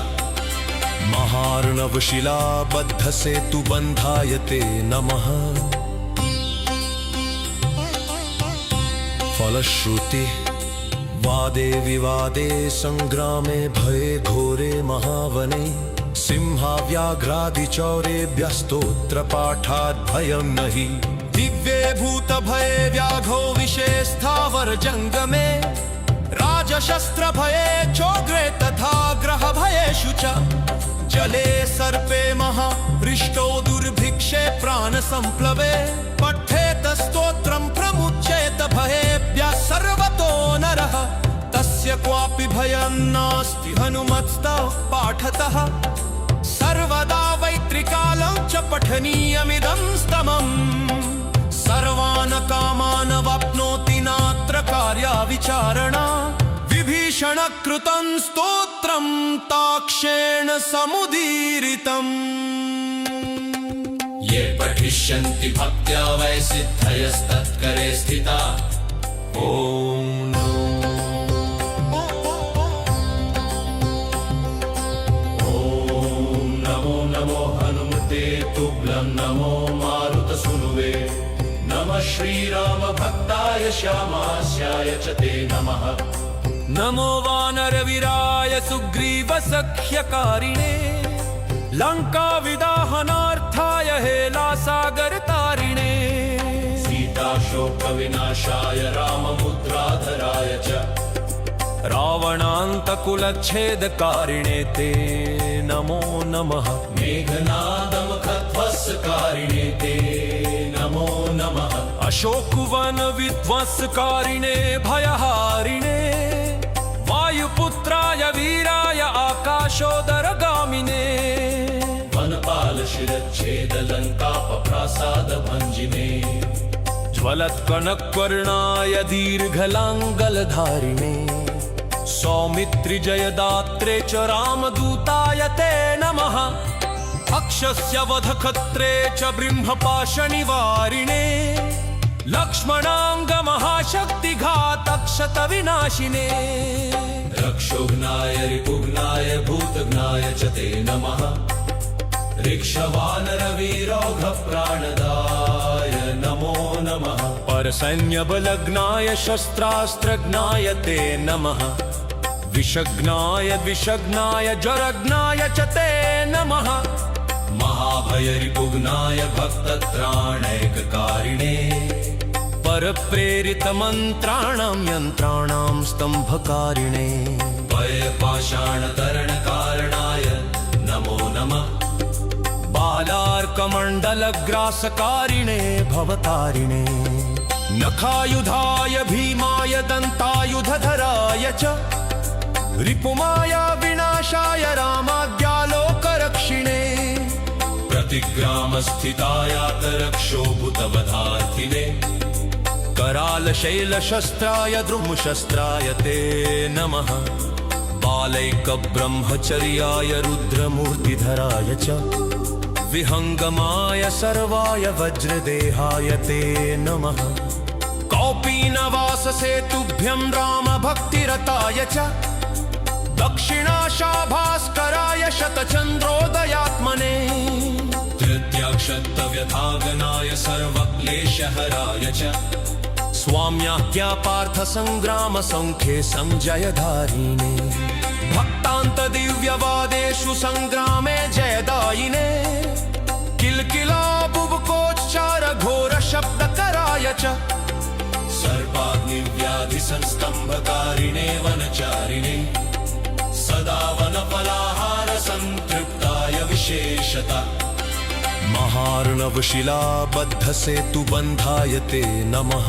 महार्णवशिलाबद्धसेतुबन्धाय ते नमः फलश्रुति वादे विवादे संग्रामे भये घोरे महावने सिंहाव्याघ्रादिचौरेभ्यस्तोत्रपाठात् भयं नहि दिव्ये भूतभये व्याघो विषे स्थावर जङ्गमे राजशस्त्रभये चोग्रे तथा ग्रहभयेषु च जले सर्पे महाहृष्टो दुर्भिक्षे प्राणसम्प्लवे पठेत स्तोत्रं प्रमुच्येत भयेभ्यः सर्वतो नरः तस्य क्वापि भयं नास्ति हनुमत्स्तव पाठतः सर्वदा वैत्रिकालं च पठनीयमिदं स्तमम् सर्वान् कामान् वाप्नोति नात्र कार्या विचारणा विभीषणकृतं स्तोत्रं ताक्षेण समुदीरितम् ये पठिष्यन्ति भक्त्या वै सिद्धयस्तत्करे स्थिता ॐ नमो नमो हनुमते तुभ्यं नमो मारुतसूनुवे नमः श्रीराम भक्ताय श्यामास्याय च ते नमः नमो वानरवीराय सुग्रीवसख्यकारिणे लङ्काविदाहनार्थाय हेलासागरतारिणे सीताशोकविनाशाय राममुद्राधराय च रावणान्तकुलच्छेदकारिणे ते नमो नमः मेघनादमुखध्वंसकारिणे ते नमो नमः अशोकवनविध्वंसकारिणे भयहारिणे वायुपुत्राय वीराय आकाशोदरगामिने वनपालशिरच्छेदलङ्कापप्रासादभञ्जिने ज्वलत्कनकवर्णाय दीर्घलाङ्गलधारिणे सौमित्रिजयदात्रे च रामदूताय ते नमः अक्षस्य वधखत्रे च ब्रह्मपाशनिवारिणे लक्ष्मणाङ्गमहाशक्तिघातक्षतविनाशिने रक्षोघ्नाय रिपुघ्नाय भूतघ्नाय च ते नमः ऋक्षवानरवीरौघप्राणदाय नमो नमः परसैन्यबलग्नाय शस्त्रास्त्रज्ञाय ते नमः विषग्नाय विषग्नाय ज्वरग्नाय च ते नमः महाभयरिपुघ्नाय भक्तत्राणैककारिणे परप्रेरितमन्त्राणां यन्त्राणां स्तम्भकारिणे भयपाषाणतरणकारणाय नमो नमः बालार्कमण्डलग्रासकारिणे भवतारिणे नखायुधाय भीमाय दन्तायुधधराय च रिपुमाया विनाशाय रामाज्ञालोकरक्षिणे प्रतिग्रामस्थितायातरक्षोभूतवधार्थिने करालशैलशस्त्राय द्रुमशस्त्राय ते नमः बालैकब्रह्मचर्याय रुद्रमूर्तिधराय च विहङ्गमाय सर्वाय वज्रदेहाय ते नमः कौपीनवाससेतुभ्यं रामभक्तिरताय च दक्षिणाशाभास्कराय शतचन्द्रोदयात्मने तृतीयाक्षत्तव्यथागनाय सर्वक्लेशहराय च स्वाम्याज्ञापार्थसङ्ग्रामसङ्ख्ये संजयधारिणे भक्तान्तदिव्यवादेषु सङ्ग्रामे जयदायिने किल्किला बुबुकोच्चार घोरशब्दकराय च सर्पाग्निव्याधिसंस्तम्भकारिणे वनचारिणे सदा वनफलाहार संतृप्ताय विशेषता महार्णवशिलाबद्धसेतुबन्धाय ते नमः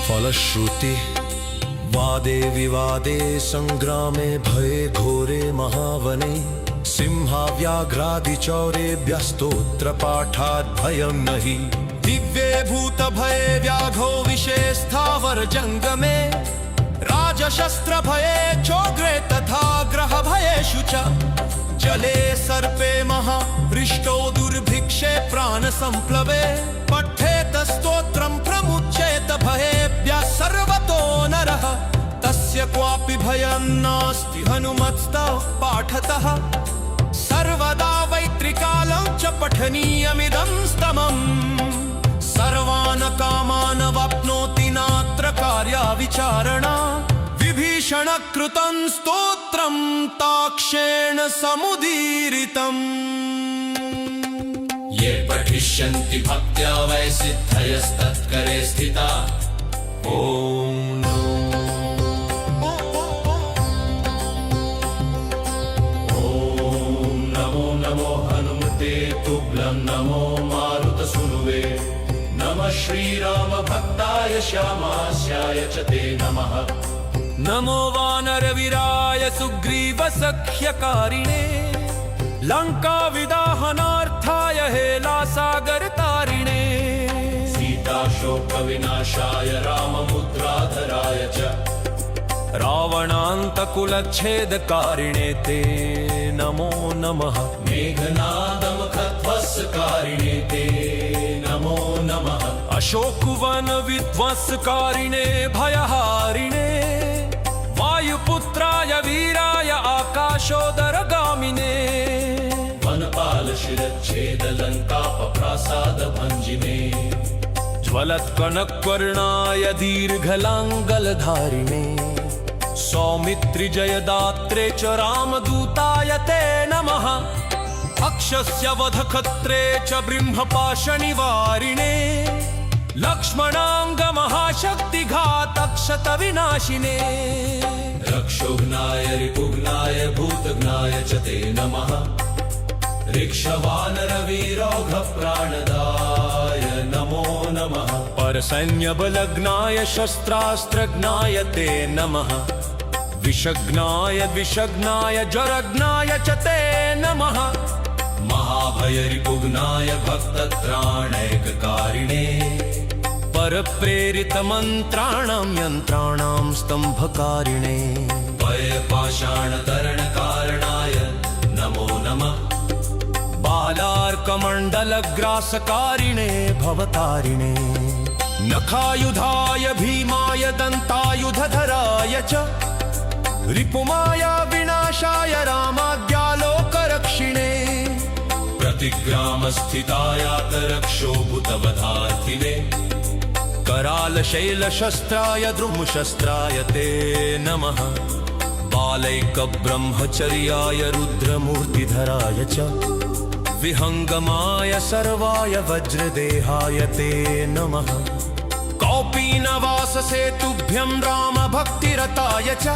फलश्रुति वादे विवादे संग्रामे भये घोरे महावने सिंहाव्याघ्रादिचौरेभ्यस्तोत्रपाठात् भयं नहि दिव्ये भूतभये व्याघो विषे स्थावर जङ्गमे राजशस्त्रभये चोग्रे तथा ग्रहभयेषु च जले सर्पे महारिष्टो दुर्भिक्षे प्राणसम्प्लवे पठेत स्तोत्रं प्रमुच्येत भयेभ्यः सर्वतो नरः तस्य क्वापि भयं नास्ति हनुमत्स्तव पाठतः सर्वदा वैत्रिकालं च पठनीयमिदं स्तमम् सर्वान् कामान् वाप्नोति नात्र कार्या विचारणा विभीषणकृतं स्तोत्रं ताक्षेण समुदीरितम् ये पठिष्यन्ति भक्त्या वै सिद्धयस्तत्करे स्थिता ॐ नमो नमो हनुमते तुभ्यं नमो मारुतसूनुवे नमः श्रीरामभक्ताय श्यामास्याय च ते नमः नमो वानरवीराय सुग्रीवसख्यकारिणे लङ्काविदाहनार्थाय हेलासागरतारिणे सीताशोकविनाशाय राममुद्राधराय च रावणान्तकुलच्छेदकारिणे ते नमो नमः मेघनादमुखध्वंसकारिणे ते नमो नमः अशोकवनविध्वंसकारिणे भयहारिणे वायुपुत्राय वीराय आकाशोदरगामिने वनपालशिरच्छेदलङ्कापप्रासादभञ्जिने ज्वलत्कनकवर्णाय दीर्घलाङ्गलधारिणे सौमित्रिजयदात्रे च रामदूताय ते नमः अक्षस्य वधखत्रे च ब्रह्मपाशनिवारिणे लक्ष्मणाङ्गमहाशक्तिघातक्षतविनाशिने रक्षोघ्नाय रिपुघ्नाय भूतघ्नाय च ते नमः ऋक्षवानरवीरौघप्राणदाय नमो नमः परसैन्यबलग्नाय शस्त्रास्त्रज्ञाय ते नमः विषग्नाय द्विषग्नाय ज्वरग्नाय च ते नमः महाभयरिपुघ्नाय भक्तत्राणैककारिणे परप्रेरितमन्त्राणां यन्त्राणां स्तम्भकारिणे भयपाषाणतरणकारणाय नमो नमः बालार्कमण्डलग्रासकारिणे भवतारिणे नखायुधाय भीमाय दन्तायुधधराय च रिपुमाया विनाशाय रामाज्ञालोकरक्षिणे प्रतिग्रामस्थितायातरक्षोभूतवधार्थिने करालशैलशस्त्राय द्रुमशस्त्राय ते नमः बालैकब्रह्मचर्याय रुद्रमूर्तिधराय च विहङ्गमाय सर्वाय वज्रदेहाय ते नमः कौपीनवाससेतुभ्यं रामभक्तिरताय च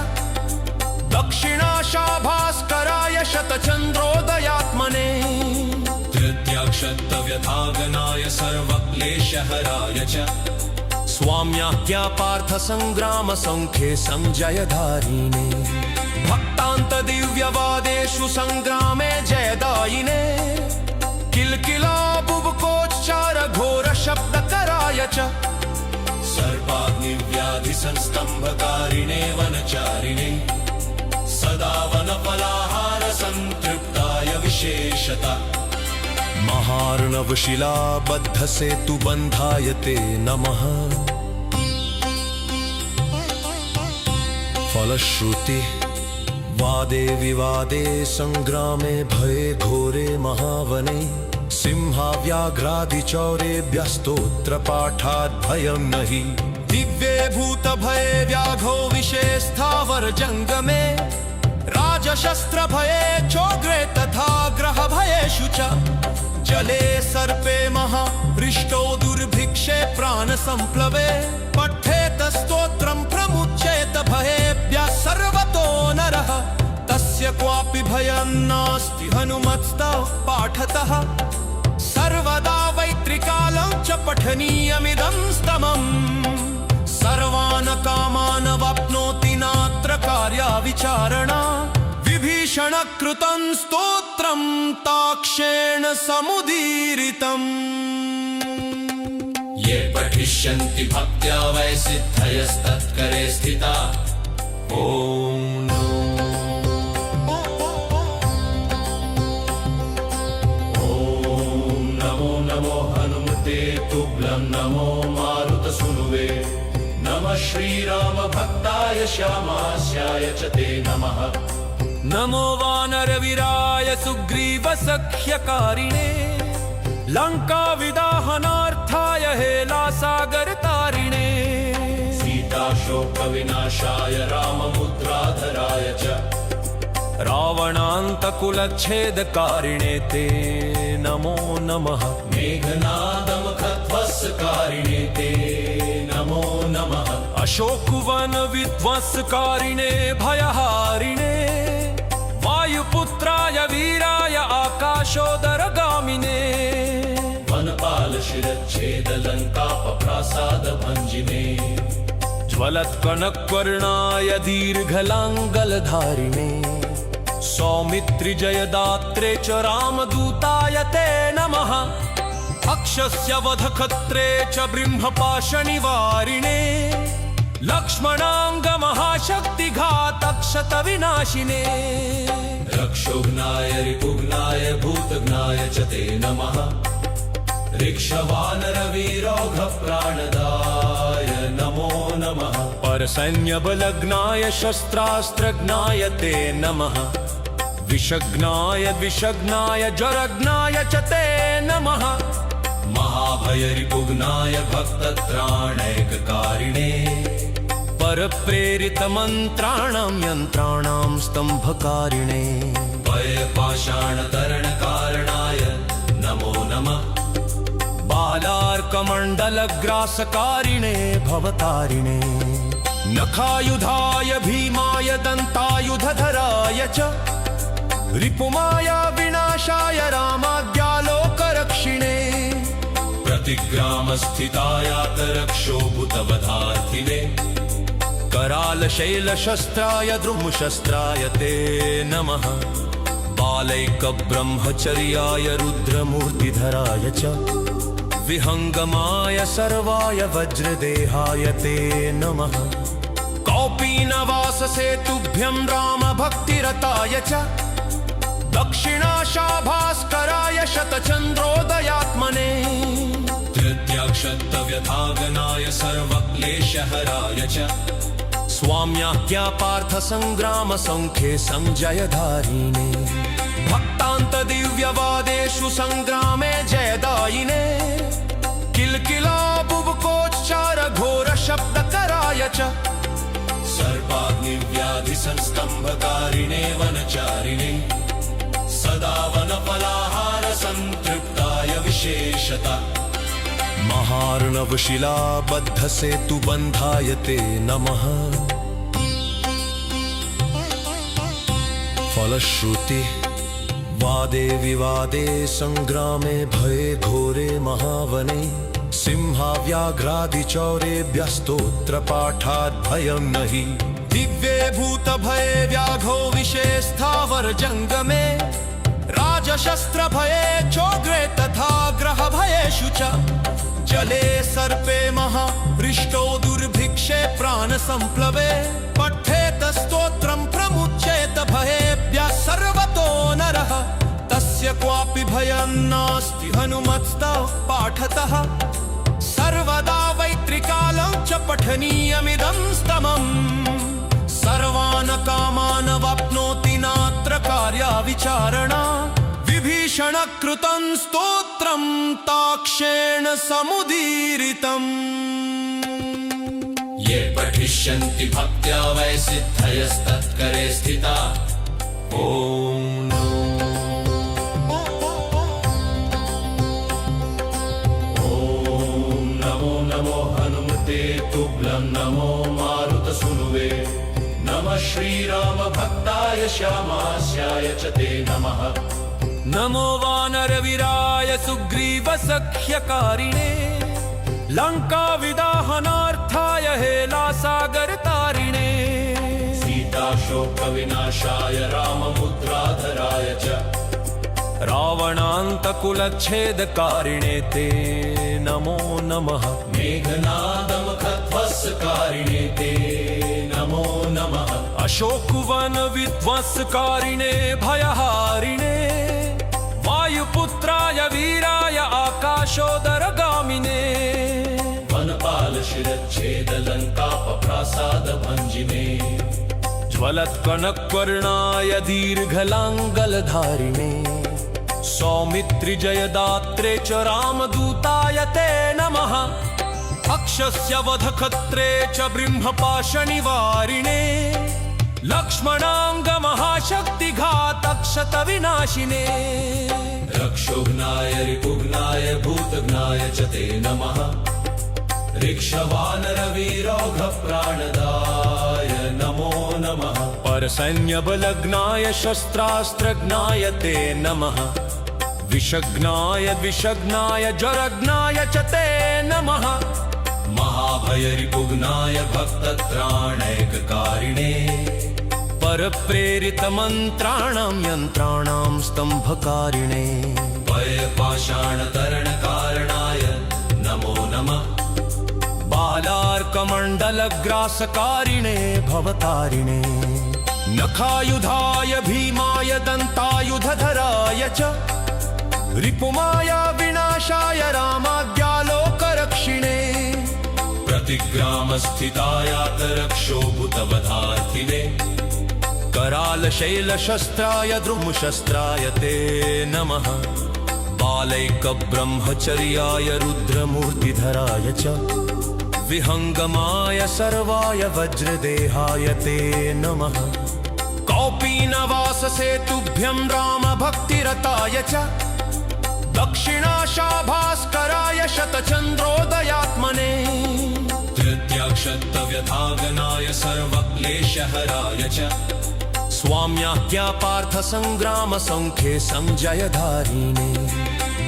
दक्षिणाशाभास्कराय शतचन्द्रोदयात्मने तृतीयाक्षत्तव्यथागनाय सर्वक्लेशहराय च स्वाम्याज्ञापार्थसङ्ग्रामसङ्ख्ये संजयधारिणे भक्तान्तदिव्यवादेषु सङ्ग्रामे जयदायिने किल्किला बुबुकोच्चार घोरशब्दकराय च सर्वाग्निव्याधिसंस्तम्भकारिणे वनचारिणे सदा वनफलाहार संतृप्ताय विशेषता महार्णवशिलाबद्ध सेतुबन्धाय ते नमः फलश्रुति वादे विवादे संग्रामे भये घोरे महावने सिंहाव्याघ्रादिचौरेभ्यस्तोत्र पाठात् भयं नहि दिव्ये भूत भये व्याघो विषे स्थावर जंगमे राजशस्त्र भये चोग्रे तथा ग्रह भयेषु च जले सर्पे महारिष्टो दुर्भिक्षे प्राण संप्लवे पठेत स्तोत्रं प्रमुच्येत भयेभ्यः सर्वतो नरः तस्य क्वापि भयं नास्ति हनुमत्स्तव पाठतः सर्वदा वैत्रिकालं च पठनीयमिदं स्तमम् सर्वान् कामान् वाप्नोति नात्र कार्या विचारणा विभीषण कृतं स्तोत्रं ताक्षेण समुदीरितम् ये पठिष्यन्ति भक्त्या वै सिद्धयस्तत्करे स्थिता ॐ नमो नमो हनुमते तुभ्यं नमो मारुतसूनुवे नमः श्रीराम भक्ताय श्यामास्याय च ते नमः नमो वानरवीराय सुग्रीवसख्यकारिणे लङ्काविदाहनार्थाय हेलासागरतारिणे सीताशोकविनाशाय राममुद्राधराय च रावणान्तकुलच्छेदकारिणे ते नमो नमः मेघनादमुखध्वंसकारिणे ते नमो नमः अशोकवन विध्वंसकारिणे भयहारिणे वायुपुत्राय वीराय आकाशोदरगामिने वनपाल शिरच्छेद लंकापप्रासाद भंजिने ज्वलत्कनकवर्णाय दीर्घलाङ्गलधारिणे सौमित्रिजयदात्रे च रामदूताय ते नमः अक्षस्य वधखत्रे च ब्रह्मपाशनिवारिणे लक्ष्मणाङ्गमहाशक्तिघातक्षतविनाशिने रक्षोघ्नाय रिपुघ्नाय भूतघ्नाय च ते नमः ऋक्षवानरवीरौघप्राणदाय नमो नमः परसैन्यबलग्नाय शस्त्रास्त्रज्ञाय ते नमः विषग्नाय विषग्नाय ज्वरग्नाय च ते नमः महाभयरिपुघ्नाय भक्तत्राणैककारिणे परप्रेरितमन्त्राणां यन्त्राणां स्तम्भकारिणे भयपाषाणतरणकारणाय नमो नमः बालार्कमण्डलग्रासकारिणे भवतारिणे नखायुधाय भीमाय दन्तायुधधराय च रिपुमाया विनाशाय रामाज्ञालोकरक्षिणे प्रतिग्रामस्थितायातरक्षोभूतवधार्थिने करालशैलशस्त्राय द्रुमशस्त्राय ते नमः बालैकब्रह्मचर्याय रुद्रमूर्तिधराय च विहङ्गमाय सर्वाय वज्रदेहाय ते नमः कौपीनवाससेतुभ्यं रामभक्तिरताय च दक्षिणाशाभास्कराय शतचन्द्रोदयात्मने तृतीयाक्षत्तव्यथागनाय सर्वक्लेशहराय च स्वाम्याज्ञापार्थसङ्ग्रामसङ्ख्ये सञ्जयधारिणे भक्तान्तदिव्यवादेषु सङ्ग्रामे जयदायिने किल्किला बुबुकोच्चार घोरशब्दकराय च सर्वाग्निव्याधिसंस्तम्भकारिणे वनचारिणे सदा वनफलाहार संतृप्ताय विशेषता महार्णवशिलाबद्ध सेतुबन्धाय ते नमः फलश्रुति वादे विवादे संग्रामे भये घोरे महावने सिंहाव्याघ्रादिचौरेभ्यस्तोत्र पाठात् भयं नहि दिव्ये भूत भये व्याघो विषे स्थावर जंगमे राजशस्त्र भये चोग्रे तथा ग्रह भयेषु च जले सर्पे महाहृष्टो दुर्भिक्षे प्राणसम्प्लवे पठेत स्तोत्रं प्रमुच्येत भयेभ्यः सर्वतो नरः तस्य क्वापि भयं नास्ति हनुमत्स्तव पाठतः सर्वदा वैत्रिकालं च पठनीयमिदं स्तमम् सर्वान् कामान् वाप्नोति नात्र कार्या विचारणा विभीषण कृतं स्तोत्रं ताक्षेण समुदीरितम् ये पठिष्यन्ति भक्त्या वै सिद्धयस्तत्करे स्थिता ॐ नमो नमो हनुमते तुभ्यं नमो मारुतसूनुवे नमः श्रीराम भक्ताय श्यामास्याय च ते नमः नमो वानरवीराय सुग्रीवसख्यकारिणे लङ्काविदाहनार्थाय हेलासागरतारिणे सीताशोकविनाशाय राममुद्राधराय च रावणान्तकुलच्छेदकारिणे ते नमो नमः मेघनादमुखध्वंसकारिणे ते नमो नमः अशोकवन विध्वंसकारिणे भयहारिणे वायुपुत्राय वीराय आकाशोदरगामिने वनपालशिरच्छेदलङ्कापप्रासादभञ्जिने ज्वलत्कनकवर्णाय दीर्घलाङ्गलधारिणे सौमित्रिजयदात्रे च रामदूताय ते नमः अक्षस्य वधखत्रे च ब्रह्मपाशनिवारिणे लक्ष्मणाङ्गमहाशक्तिघातक्षतविनाशिने रक्षोघ्नाय रिपुघ्नाय भूतघ्नाय च ते नमः ऋक्षवानरवीरौघप्राणदाय नमो नमः परसैन्यबलग्नाय शस्त्रास्त्रज्ञाय ते नमः विषग्नाय विषग्नाय ज्वरग्नाय च ते नमः महाभयरिपुघ्नाय भक्तत्राणैककारिणे परप्रेरितमन्त्राणां यन्त्राणां स्तम्भकारिणे भयपाषाणतरणकारणाय नमो नमः बालार्कमण्डलग्रासकारिणे भवतारिणे नखायुधाय भीमाय दन्तायुधधराय च रिपुमाया विनाशाय रामाज्ञालोकरक्षिणे प्रतिग्रामस्थितायातरक्षोभूतवधार्थिने करालशैलशस्त्राय द्रुमशस्त्राय ते नमः बालैकब्रह्मचर्याय रुद्रमूर्तिधराय च विहङ्गमाय सर्वाय वज्रदेहाय ते नमः कौपीनवाससेतुभ्यं रामभक्तिरताय च दक्षिणाशाभास्कराय शतचन्द्रोदयात्मने तृतीयाक्षत्तव्यथागनाय सर्वक्लेशहराय च स्वाम्याज्ञापार्थसङ्ग्रामसङ्ख्ये सञ्जयधारिणे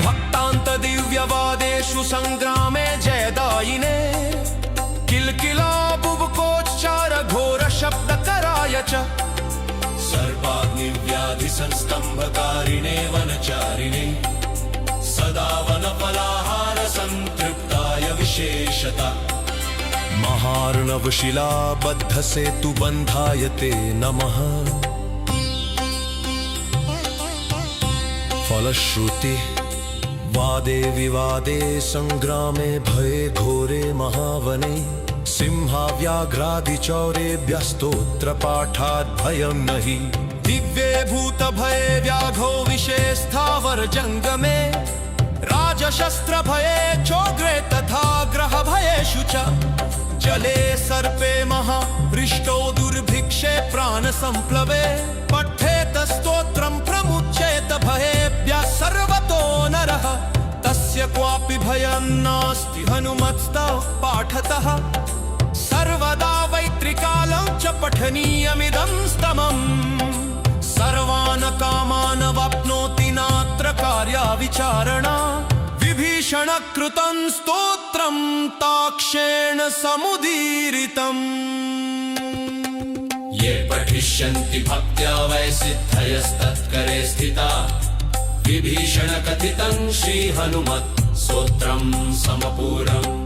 भक्तान्तदिव्यवादेषु सङ्ग्रामे जयदायिने किल्किला बुबुकोच्चार घोरशब्दकराय च सर्वाग्निव्याधिसंस्तम्भकारिणे वनचारिणे सदा वनफलाहार संतृप्ताय विशेषता महार्णवशिलाबद्धसेतुबन्धाय ते नमः फलश्रुति वादे विवादे संग्रामे भये घोरे महावने सिंहाव्याघ्रादिचौरेभ्यस्तोत्रपाठात् भयं नहि दिव्ये भूतभये व्याघो विषे स्थावर जङ्गमे राजशस्त्रभये चोग्रे तथा ग्रहभयेषु च जले सर्पे महाहृष्टो दुर्भिक्षे प्राणसम्प्लवे पठेत स्तोत्रं प्रमुच्येत भयेभ्यः सर्वतो नरः तस्य क्वापि भयं नास्ति हनुमत्स्तव पाठतः सर्वदा वैत्रिकालं च पठनीयमिदं स्तमम् सर्वान् कामान् वाप्नोति नात्र कार्या विचारणा विभीषण कृतं स्तोत्रं ताक्षेण समुदीरितम् ये पठिष्यन्ति भक्त्या वै सिद्धयस्तत्करे स्थिता विभीषण कथितं श्रीहनुमत् स्तोत्रं समपूरम्